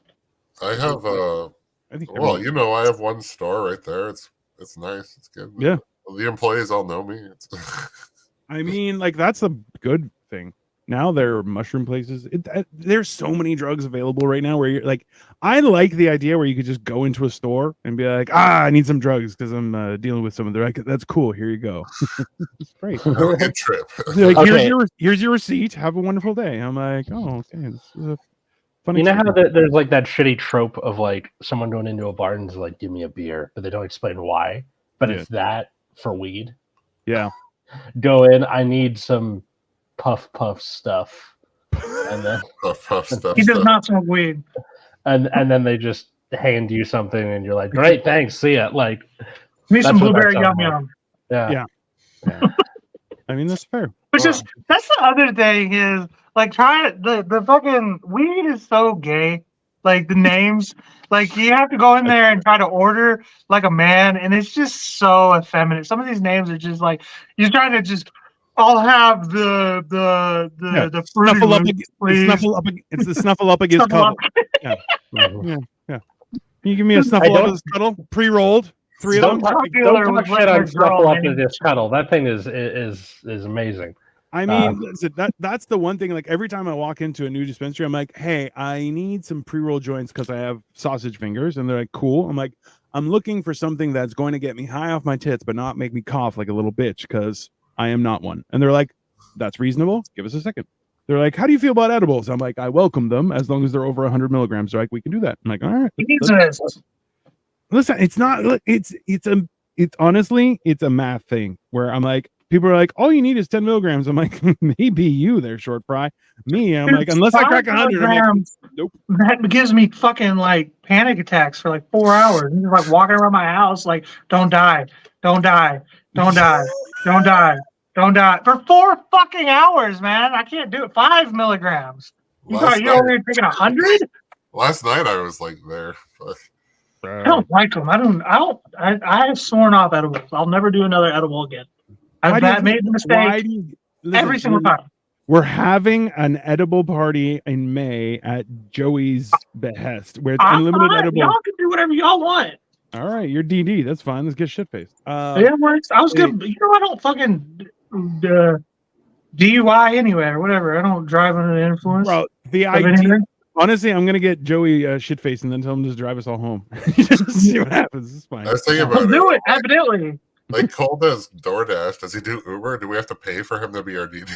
I have I have one store right there. It's nice. It's good. Yeah. The employees all know me. I mean, like that's a good thing. Now there are mushroom places. There's so many drugs available right now where you're like, I like the idea where you could just go into a store and be like, I need some drugs because I'm dealing with some of the. That's cool. Here you go. It's great. Have a good trip. Like, here's your receipt. Have a wonderful day. I'm like, oh, okay. This is a funny. You know how there's like that shitty trope of like someone going into a bar and is like, give me a beer, but they don't explain why. But it's that for weed. Yeah. Go in. I need some puff stuff, and then puff stuff. He does not smoke weed. And then they just hand you something, and you're like, great, thanks, see ya. Like, me some blueberry yum yum. Yeah. I mean, that's fair. That's the other thing is like the fucking weed is so gay. Like the names, like you have to go in there and try to order like a man, and it's just so effeminate. Some of these names are just like you're trying to just. I'll have the It's the Snuffleupagus cuddle. Yeah. Can you give me a Snuffleupagus cuddle pre-rolled? 3 of them. Don't talk shit on Snuffleupagus cuddle. That thing is amazing. I mean, that's the one thing. Like every time I walk into a new dispensary, I'm like, hey, I need some pre-roll joints because I have sausage fingers, and they're like, cool. I'm like, I'm looking for something that's going to get me high off my tits, but not make me cough like a little bitch because. I am not one. And they're like, that's reasonable. Give us a second. They're like, how do you feel about edibles? I'm like, I welcome them as long as they're over 100 milligrams. They're like, we can do that. I'm like, all right. Listen, it's not, it's honestly, it's a math thing where I'm like, people are like, all you need is 10 milligrams. I'm like, maybe you there, short fry. Me, I'm like, unless I crack 100, I'm like, nope. That gives me fucking like panic attacks for like 4 hours. I'm just like walking around my house, like, don't die. Don't die. Don't die. Don't die. Don't die. For 4 fucking hours, man. I can't do it. 5 milligrams. You thought you're only taking 100? Last night I was like there. I don't like them. I have sworn off edibles. I'll never do another edible again. I've made the mistake every single time. We're having an edible party in May at Joey's behest, where it's unlimited edible. Y'all can do whatever y'all want. All right, you're DD. That's fine. Let's get shit faced. Yeah, it works. I was good. You know, I don't fucking DUI anyway or whatever. I don't drive under the influence. Bro, the idea. Honestly, I'm gonna get Joey shit faced and then tell him to just drive us all home. Just see what happens. It's fine. I was thinking about He'll do it, evidently. Like Cole does DoorDash. Does he do Uber? Do we have to pay for him to be our DD?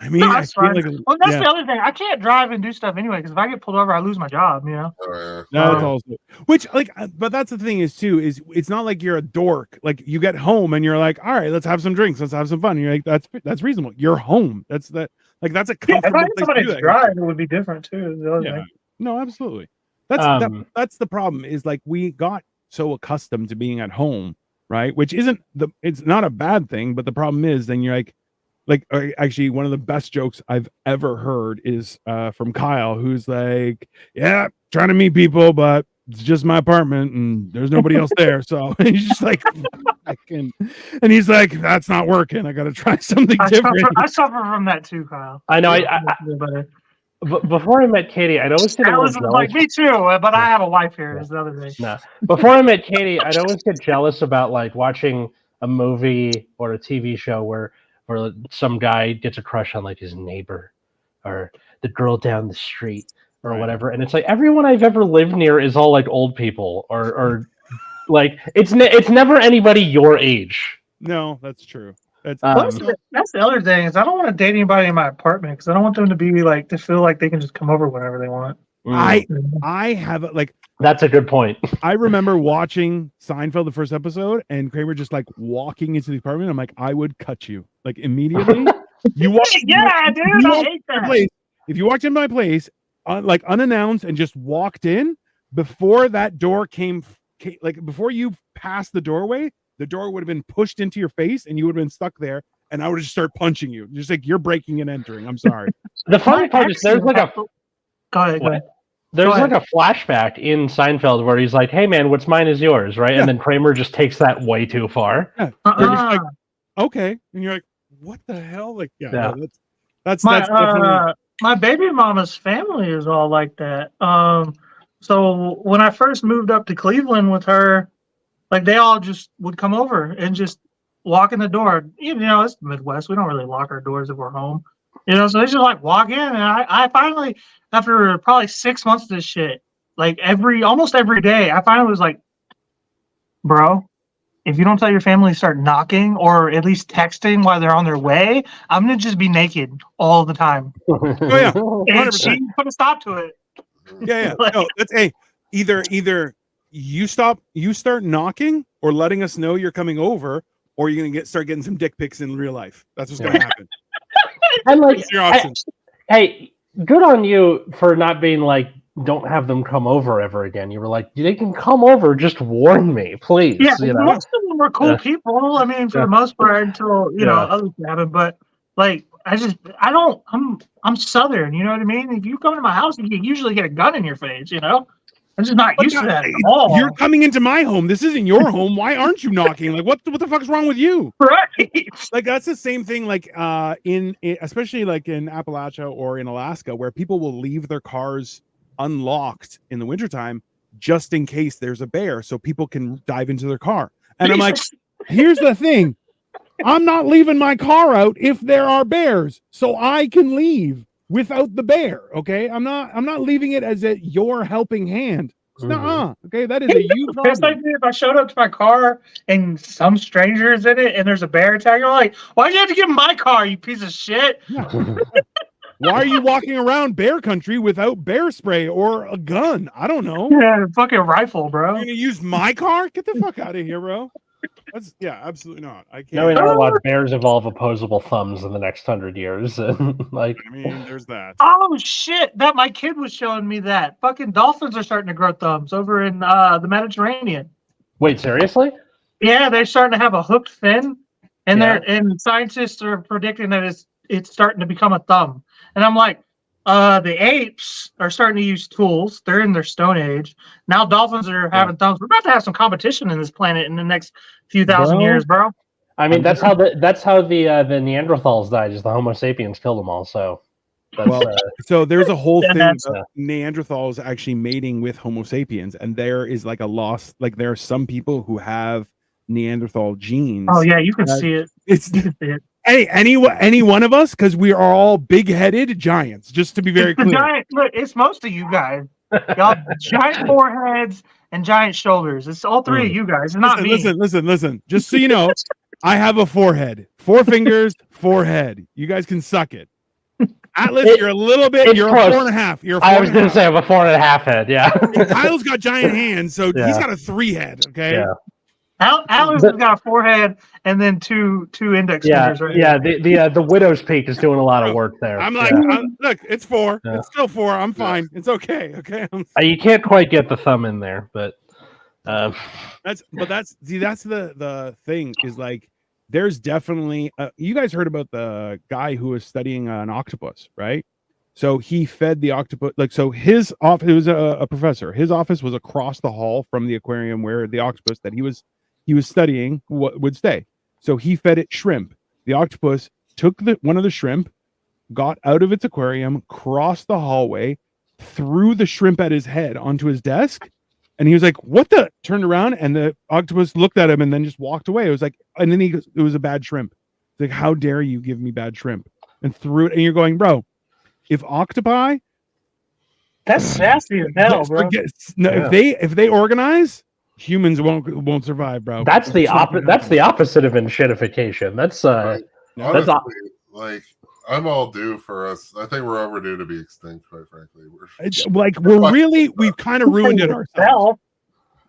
I mean, no, that's fine. Well, that's the other thing. I can't drive and do stuff anyway because if I get pulled over, I lose my job. You know. That's also which like, but that's the thing is too is it's not like you're a dork. Like you get home and you're like, all right, let's have some drinks, let's have some fun. And you're like, that's reasonable. You're home. That's a comfortable if I had place somebody to do to drive, it would be different too. The other thing. No, absolutely. That's the problem. Is like we got so accustomed to being at home, right? Which it's not a bad thing, but the problem is then you're like actually one of the best jokes I've ever heard is from Kyle, who's like, yeah, trying to meet people, but it's just my apartment and there's nobody else there. So he's just like, and he's like, that's not working. I got to try something different. I suffer from that too, Kyle. I know. Before I met Katie, I'd always get like me too, but I have a wife here. Is the other thing. No, before I met Katie, I'd always get jealous about like watching a movie or a TV show where some guy gets a crush on like his neighbor or the girl down the street or whatever, and it's like everyone I've ever lived near is all like old people or like it's never anybody your age. No, that's true. That's the other thing is I don't want to date anybody in my apartment because I don't want them to be like to feel like they can just come over whenever they want. I have like that's a good point. I remember watching Seinfeld the first episode and Kramer just like walking into the apartment. I'm like, I would cut you like immediately. You walk, dude, I hate that. If you walked into my place like unannounced and just walked in before that door came like before you passed the doorway. The door would have been pushed into your face and you would have been stuck there and I would just start punching you. Just like you're breaking and entering. I'm sorry. The funny part is there's like Go ahead. There's like a flashback in Seinfeld where he's like, hey man, what's mine is yours, right? Yeah. And then Kramer just takes that way too far. Yeah. Like, okay. And you're like, what the hell? Like, that's definitely... my baby mama's family is all like that. So when I first moved up to Cleveland with her, like they all just would come over and just walk in the door. You know, it's the Midwest. We don't really lock our doors if we're home. You know, so they just like walk in. And I finally, after probably 6 months of this shit, like almost every day, I finally was like, bro, if you don't tell your family to start knocking or at least texting while they're on their way, I'm going to just be naked all the time. Oh, yeah. 100%. And she put a stop to it. Yeah. No, that's either you start knocking or letting us know you're coming over, or you're gonna start getting some dick pics in real life. That's what's gonna happen. And like, your options. Hey, good on you for not being like, don't have them come over ever again. You were like, they can come over, just warn me, please. Yeah, you know? Most of them were cool people. I mean, for the most part, until others happen. But like, I'm Southern. You know what I mean? If you come to my house, you usually get a gun in your face. You know. I'm just not used to that at all. You're coming into my home. This isn't your home. Why aren't you knocking? Like, what the fuck is wrong with you? Right. Like, that's the same thing, like, in especially like in Appalachia or in Alaska, where people will leave their cars unlocked in the wintertime just in case there's a bear so people can dive into their car. And I'm like, here's the thing. I'm not leaving my car out if there are bears, so I can leave without the bear. Okay, I'm not leaving it as your helping hand. Okay, that is a you problem. If I showed up to my car and some stranger is in it and there's a bear attack, you're like, why'd you have to get in my car, you piece of shit? Yeah. Why are you walking around bear country without bear spray or a gun? I don't know. Yeah, fucking rifle, bro. You're gonna use my car? Get the fuck out of here, bro. Absolutely not. I can't. Now we know a lot of bears evolve opposable thumbs in the next 100 years, and like, I mean, there's that. Oh shit! That my kid was showing me that fucking dolphins are starting to grow thumbs over in the Mediterranean. Wait, seriously? Yeah, they're starting to have a hooked fin, and scientists are predicting that it's starting to become a thumb. And I'm like, the apes are starting to use tools. They're in their Stone Age. Now dolphins are having thumbs. We're about to have some competition in this planet in the next few thousand years, bro. I mean, that's how the Neanderthals died. Just the Homo sapiens killed them all. So, so there's a whole thing that's- of Neanderthals actually mating with Homo sapiens, and there is like a loss. Like there are some people who have Neanderthal genes. Oh yeah, you can see it. It's You can see it. any one of us, because we are all big-headed giants. Just to be very It's the clear. giant. Look, it's most of you guys. Y'all giant foreheads and giant shoulders. It's all three of you guys. It's not me. Listen. Just so you know, I have a forehead, 4 fingers, forehead. You guys can suck it. Atlas, you're a little bit. You're close. a 4.5. You're. I was going to say I have a 4.5 head. Yeah. And Kyle's got giant hands, so he's got a 3 head. Okay. Yeah. Atlas has got a forehead and then two index fingers. Right The widow's peak is doing a lot of work there. I'm like, look, it's 4. Yeah. It's still 4. I'm fine. It's okay. Okay. You can't quite get the thumb in there, but that's the thing is like there's definitely you guys heard about the guy who was studying an octopus, right? So he fed the octopus, like, so his office, it was a professor. His office was across the hall from the aquarium where the octopus that he was studying would stay. So he fed it shrimp. The octopus took one of the shrimp, got out of its aquarium, crossed the hallway, threw the shrimp at his head onto his desk, and he was like, "What the?" Turned around, and the octopus looked at him and then just walked away. It was like, and then he goes, "It was a bad shrimp." It's like, "How dare you give me bad shrimp?" And threw it. And you're going, bro. If octopi, that's sassy as hell, bro. If they organize, humans won't survive, bro. That's the opposite of enshittification. Honestly, like I'm all due for us. I think we're overdue to be extinct, quite frankly. We've kind of ruined it ourselves.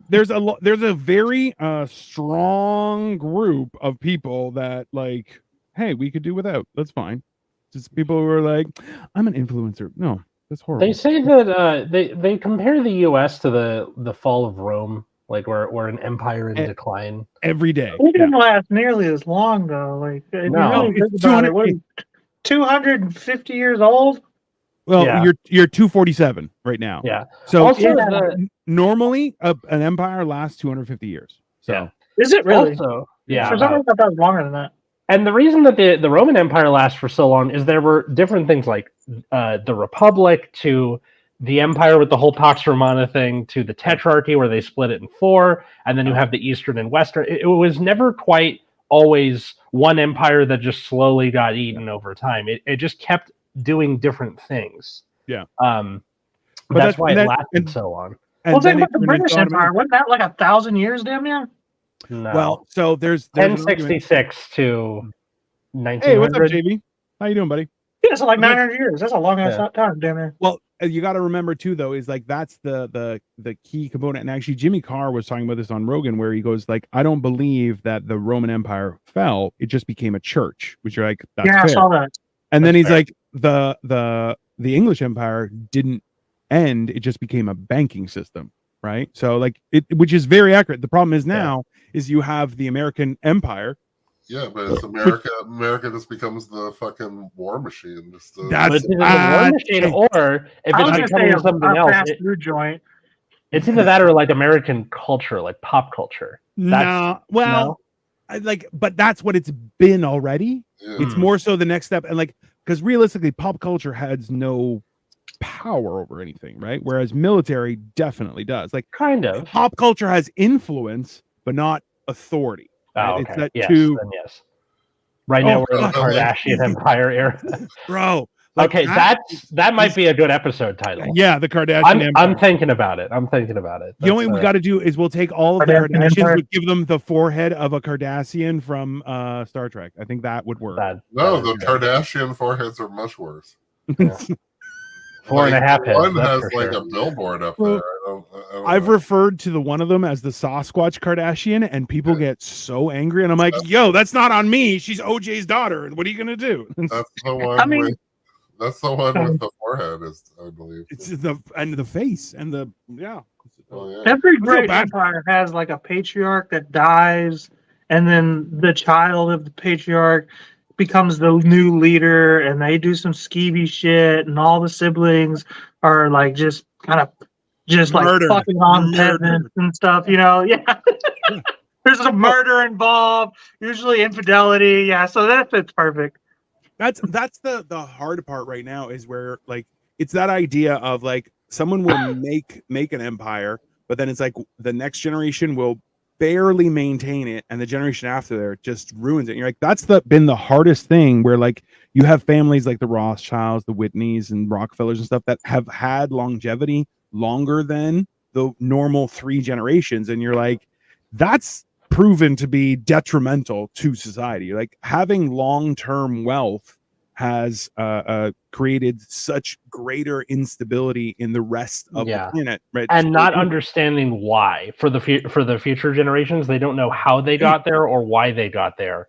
There's a very strong group of people that like, hey, we could do without. That's fine. Just people who are like, I'm an influencer. No, that's horrible. They say that they compare the U.S. to the fall of Rome, like we're an empire in decline every day. It didn't last nearly as long though. Like if you really think about it, what, 250 years old? Well, you're 247 right now. Yeah. So also, normally an empire lasts 250 years. So is it really? Also, yeah. For some reason, I thought it was longer than that. And the reason that the Roman Empire lasts for so long is there were different things like the Republic to the Empire with the whole Pax Romana thing to the Tetrarchy where they split it in 4, and then you have the Eastern and Western. It was never quite always one empire that just slowly got eaten over time. It just kept doing different things. Yeah. But that's why it lasted so long. Well, think about the British Empire. Wasn't that like 1,000 years, damn near? No. Well, so there's 1066 to 1900. Hey, what's up, JB? How you doing, buddy? Yeah, it's like 900 years. That's a long ass time, damn near. Well, you got to remember too, though, is like that's the key component. And actually, Jimmy Carr was talking about this on Rogan, where he goes like, "I don't believe that the Roman Empire fell; it just became a church." Which you're like, that's fair. I saw that. And then he's like, the English Empire didn't end; it just became a banking system, right? So like which is very accurate. The problem is now is you have the American Empire. Yeah, but it's America. America just becomes the fucking war machine. Just that's the war machine, or if it's becoming something else, fast food joint. It's either that or like American culture, like pop culture. But that's what it's been already. Yeah. It's more so the next step, and like because realistically, pop culture has no power over anything, right? Whereas military definitely does. Like kind of pop culture has influence, but not authority. Oh, okay. It's that yes. Right now we're in the Kardashian Empire era, bro. Like that might be a good episode title. Yeah, the Kardashian Empire. I'm thinking about it. The only thing we got to do is we'll take all of the Kardashians, we'll give them the forehead of a Kardashian from Star Trek. I think that would work. The Kardashian foreheads are much worse. Yeah. 4.5 heads. One has like a billboard up there. I've referred to the one of them as the Sasquatch Kardashian, and people get so angry. And I'm like, yo, that's not on me. She's OJ's daughter. What are you gonna do? That's the one. That's the one with the forehead, I believe. It's the face and the Every great empire has like a patriarch that dies, and then the child of the patriarch becomes the new leader, and they do some skeevy shit, and all the siblings are like just kind of like fucking on peasants and stuff, you know? Yeah. There's a murder involved, usually infidelity. Yeah, so that fits perfect. That's the hard part right now is where like it's that idea of like someone will make an empire, but then it's like the next generation will barely maintain it, and the generation after there just ruins it. And you're like, that's been the hardest thing where like you have families like the Rothschilds, the Whitneys, and Rockefellers and stuff that have had longevity longer than the normal 3 generations, and you're like, that's proven to be detrimental to society. Like having long-term wealth has created such greater instability in the rest of the planet, right? And not understanding why for the future generations, they don't know how they got there or why they got there.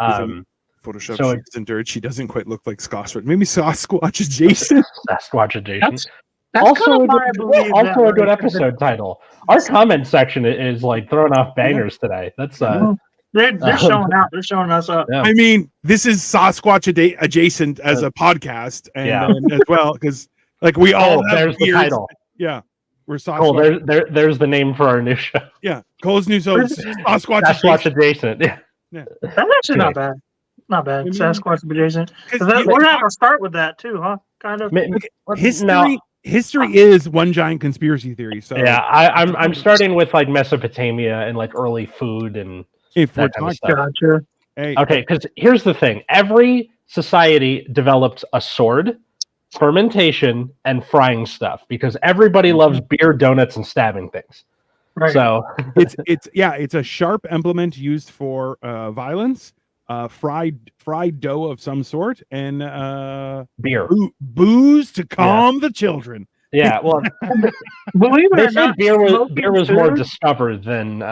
Photoshop, so she's dirt. She doesn't quite look like Sasquatch. Maybe Sasquatch adjacent. Sasquatch adjacent. That's also a good episode title. Our comment section is like throwing off bangers today. That's they're showing out. They're showing us up. Yeah. I mean, this is Sasquatch adjacent as a podcast, and as well because like we all have there's the title. Yeah, we're Sasquatch. Cole, there's the name for our new show. Yeah, Cole's new show is Sasquatch adjacent. Yeah, that's actually not bad. Not bad. Sasquatch adjacent. We're gonna have to start with that too, huh? Kind of. History is one giant conspiracy theory. So yeah, I'm starting with like Mesopotamia and like early food and if that kind of stuff. Gotcha. Hey. Okay, because here's the thing: every society developed a sword, fermentation, and frying stuff because everybody loves beer, donuts, and stabbing things. Right. So it's a sharp implement used for violence. Fried dough of some sort, and beer, booze to calm the children. Yeah, well, believe it or not, beer was more discovered than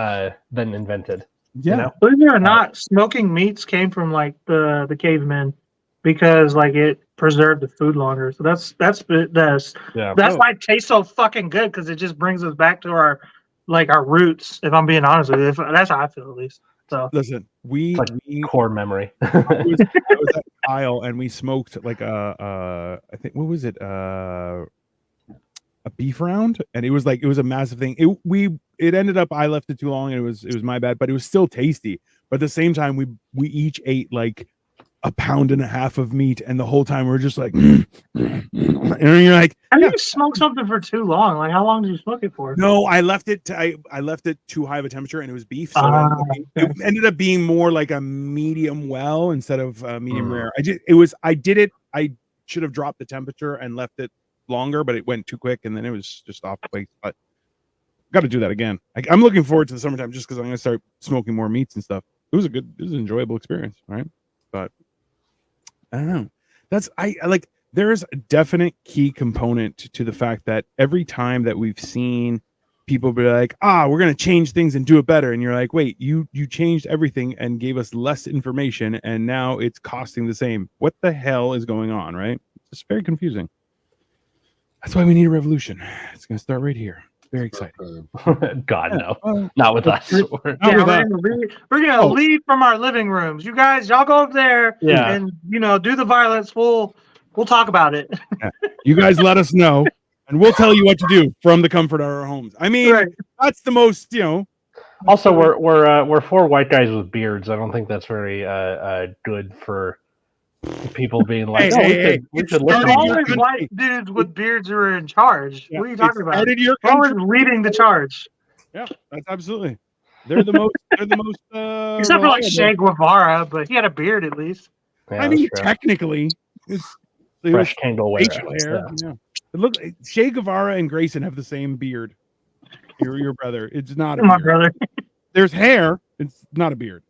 invented. Yeah, you know? Believe it or not, smoking meats came from like the cavemen because like it preserved the food longer. So that's why it tastes so fucking good because it just brings us back to our roots. If I'm being honest with you, that's how I feel at least. So listen, we core memory. I was at Kyle and we smoked like I think what was it a beef round, and it was a massive thing. It ended up I left it too long and it was my bad, but it was still tasty. But at the same time, we each ate like 1.5 pounds of meat, and the whole time we're just like, and you're like, how do you smoke something for too long? Like, how long did you smoke it for? No, I left it too high of a temperature, and it was beef, so it ended up being more like a medium well instead of medium rare. I should have dropped the temperature and left it longer, but it went too quick, and then it was just off place. But got to do that again. I'm looking forward to the summertime just because I'm going to start smoking more meats and stuff. It was an enjoyable experience, right? But I don't know. There's a definite key component to the fact that every time that we've seen people be like, we're going to change things and do it better. And you're like, wait, you changed everything and gave us less information. And now it's costing the same. What the hell is going on? Right. It's very confusing. That's why we need a revolution. It's going to start right here. Very exciting. God, no. Not with us. We're gonna leave from our living rooms. You guys, y'all go up there and do the violence. We'll talk about it. You guys let us know, and we'll tell you what to do from the comfort of our homes. I mean, that's the most, Also, we're 4 white guys with beards. I don't think that's very good for people being like, we should listen. Always white dudes with beards who are in charge. What are you talking about? Always leading the charge. Yeah, that's absolutely. They're the most. Except for like Che Guevara, but he had a beard at least. Yeah, I mean, technically, it's fresh tangle facial hair. Yeah. Look, Che Guevara and Grayson have the same beard. Your brother. It's not a my beard. brother. There's hair. It's not a beard.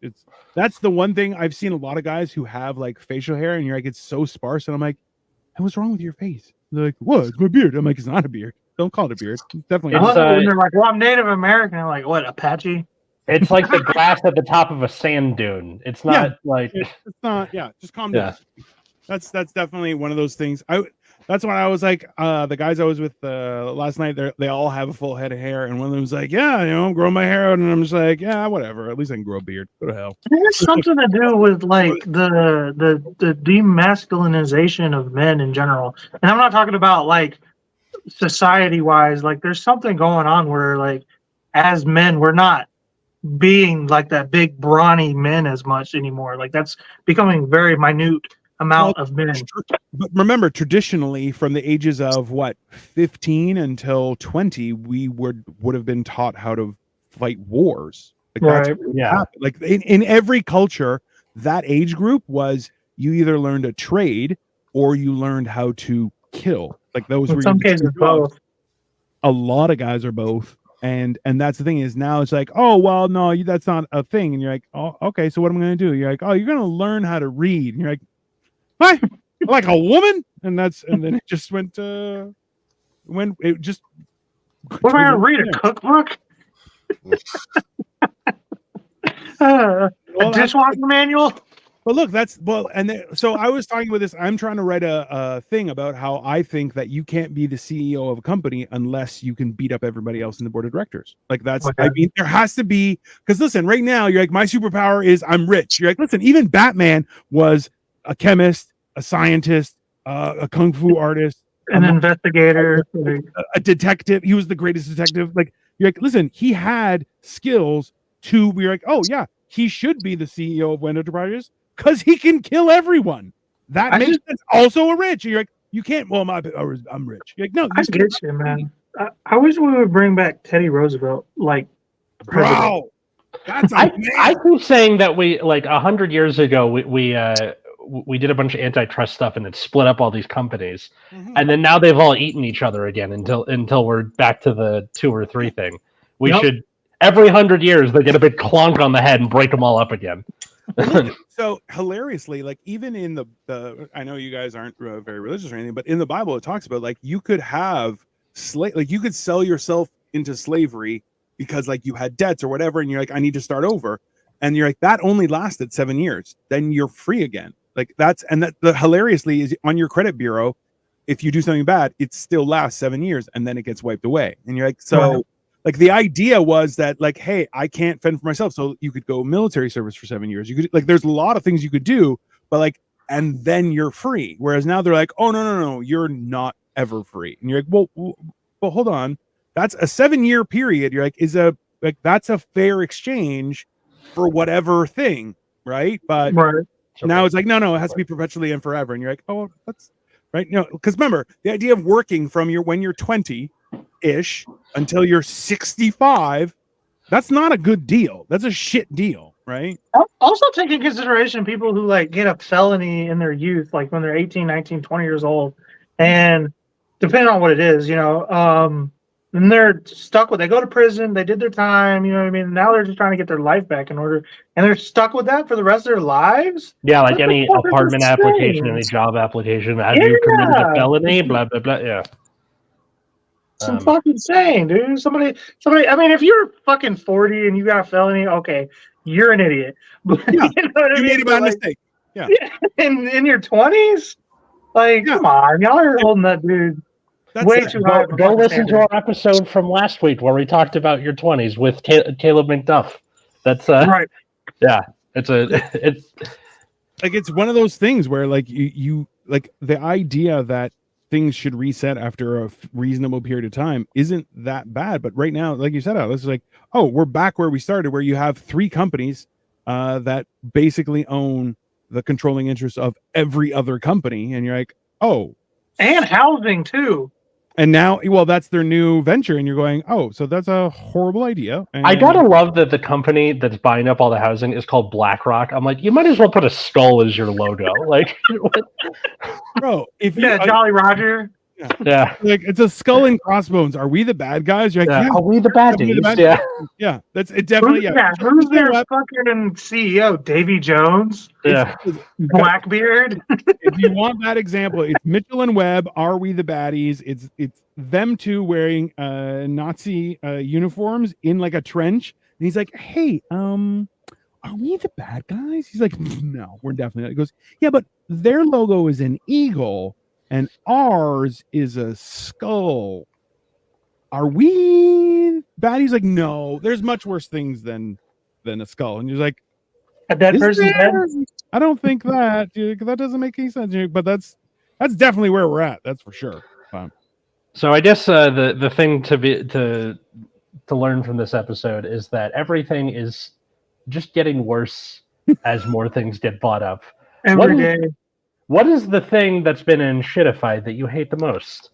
That's the one thing I've seen a lot of guys who have like facial hair, and you're like, it's so sparse, and I'm like, hey, what's wrong with your face? They're like, what? It's my beard. I'm like, it's not a beard. Don't call it a beard. It's definitely. And they're like, well, I'm Native American. I'm like, what? Apache? It's like the grass at the top of a sand dune. It's not like it's not. Yeah, just calm down. That's definitely one of those things. That's why I was like, the guys I was with last night, they all have a full head of hair, and one of them was like, I'm growing my hair out, and I'm just like, yeah, whatever. At least I can grow a beard. Go to hell. It has something to do with like the demasculinization of men in general, and I'm not talking about like society wise. Like, there's something going on where like as men we're not being like that big brawny men as much anymore. Like that's becoming very minute amount of men. But remember, traditionally, from the ages of 15 until 20, we would have been taught how to fight wars. Like that's what happened. Like in every culture, that age group was you either learned a trade or you learned how to kill. Like those were in some cases both. A lot of guys are both. And that's the thing is now it's like, oh, well, no, that's not a thing. And you're like, oh, okay, so what am I going to do? You're like, oh, you're going to learn how to read. And you're like, what? Like a woman? And then it just went when it just. What am I going to read? A cookbook? A dishwasher manual? But look, so I was talking about this. I'm trying to write a thing about how I think that you can't be the CEO of a company unless you can beat up everybody else in the board of directors. Like that's, okay. I mean, there has to be, because listen, right now you're like, my superpower is I'm rich. You're like, listen, even Batman was a chemist, a scientist, a kung fu artist, an investigator, a detective. He was the greatest detective. Like you're like, listen, he had skills to be like, oh yeah, he should be the CEO of Wind Enterprises. Because he can kill everyone. That makes sense. Also a rich. You're like, you can't. Well, I'm rich. You're like, no. I get you, man. I wish we would bring back Teddy Roosevelt, like, bro. That's I keep saying that we 100 years ago we did a bunch of antitrust stuff and it split up all these companies, and then now they've all eaten each other again until we're back to the 2 or 3 thing. We should every 100 years they get a big clonk on the head and break them all up again. So hilariously, like even in the I know you guys aren't very religious or anything, but in the Bible it talks about like you could have you could sell yourself into slavery because like you had debts or whatever, and you're like, I need to start over, and you're like, that only lasted 7 years, then you're free again. Like that hilariously is on your credit bureau. If you do something bad, it still lasts 7 years and then it gets wiped away, and you're like, so. Right. Like the idea was that like, hey, I can't fend for myself. So you could go military service for 7 years. You could like, there's a lot of things you could do, but like, and then you're free. Whereas now they're like, oh, no, you're not ever free. And you're like, well, hold on. That's a 7-year period. You're like, that's a fair exchange for whatever thing. Right. But now it's like, no, it has to be perpetually and forever. And you're like, oh, that's right. No, because remember the idea of working from when you're 20-ish until you're 65, that's not a good deal. That's a shit deal, right? Also take into consideration people who like get a felony in their youth, like when they're 18, 19, 20 years old, and depending on what it is, and they're stuck with, they go to prison, they did their time, you know what I mean? Now they're just trying to get their life back in order, and they're stuck with that for the rest of their lives? Yeah, like any apartment application, any job application, have you committed a felony, blah, blah, blah, yeah. It's fucking insane, dude. Somebody. I mean, if you're fucking 40 and you got a felony, okay, you're an idiot. But yeah, you made a bad mistake. Yeah. In your 20s, like, come on, y'all are holding that dude way too high. Go listen to our episode from last week where we talked about your 20s with Caleb McDuff. That's right. Yeah, it's like it's one of those things where like you like the idea that things should reset after a reasonable period of time isn't that bad. But right now, like you said, this is like, oh, we're back where we started, where you have 3 companies that basically own the controlling interest of every other company. And you're like, oh. And housing too. And now, well, that's their new venture. And you're going, oh, so that's a horrible idea. And I gotta love that the company that's buying up all the housing is called BlackRock. I'm like, you might as well put a skull as your logo. Like, bro, if Jolly Roger. Yeah. Like it's a skull and crossbones. Are we the bad guys? You're like, are we the baddies? Yeah. That's it. Definitely. Who's their fucking CEO? Davy Jones? Yeah. Blackbeard? If you want that example, it's Mitchell and Webb. Are we the baddies? It's them two wearing Nazi uniforms in like a trench, and he's like, hey, are we the bad guys? He's like, no, we're definitely not. He goes, yeah, but their logo is an eagle and ours is a skull. Are we bad? He's like, no, there's much worse things than a skull. And he's like, a dead person's head? I don't think that, dude, that doesn't make any sense. But that's definitely where we're at. That's for sure. So I guess the thing to to learn from this episode is that everything is just getting worse as more things get bought up. Every day. What is the thing that's been in Shitified that you hate the most?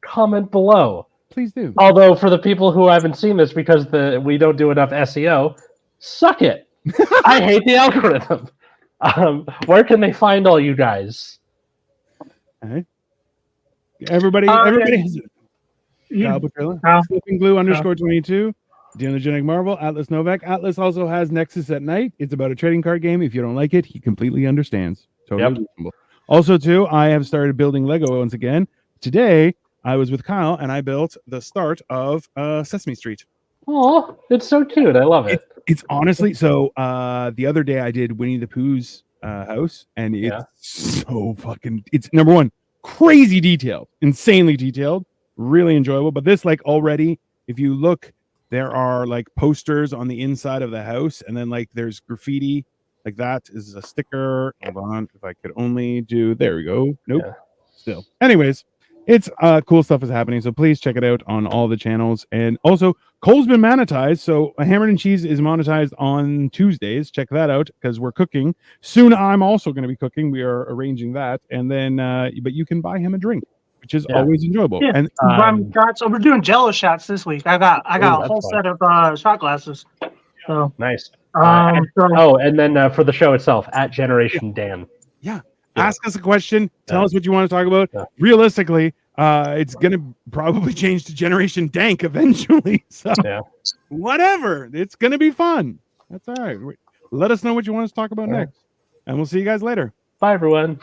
Comment below. Please do. Although for the people who haven't seen this because we don't do enough SEO, suck it. I hate the algorithm. Where can they find all you guys? All right. Everybody has Flipping Glue _22. Deanogenic Marvel, Atlas Novak. Atlas also has Nexus at Night. It's about a trading card game. If you don't like it, he completely understands. Totally reasonable. Also, too, I have started building Lego once again. Today, I was with Kyle and I built the start of Sesame Street. Oh, it's so cute. I love it. It's honestly so. The other day I did Winnie the Pooh's house, and it's so fucking. It's number one, crazy detailed, insanely detailed, really enjoyable. But this, like, already, if you look, there are like posters on the inside of the house, and then like there's graffiti. Like that is a sticker. Hold on, if I could only do. There we go. Nope. Yeah. Still. Anyways, it's cool stuff is happening. So please check it out on all the channels. And also, Cole's been monetized. So Hammered and Cheese is monetized on Tuesdays. Check that out because we're cooking soon. I'm also going to be cooking. We are arranging that, and then but you can buy him a drink, which is always enjoyable. Yeah. And so we're doing Jello shots this week. I got a whole set of shot glasses. So nice. And then for the show itself, at Generation Dan. Yeah. Ask us a question. Tell us what you want to talk about. Realistically, it's going to probably change to Generation Dank eventually. So whatever. It's going to be fun. That's all right. Let us know what you want us to talk about next. And we'll see you guys later. Bye, everyone.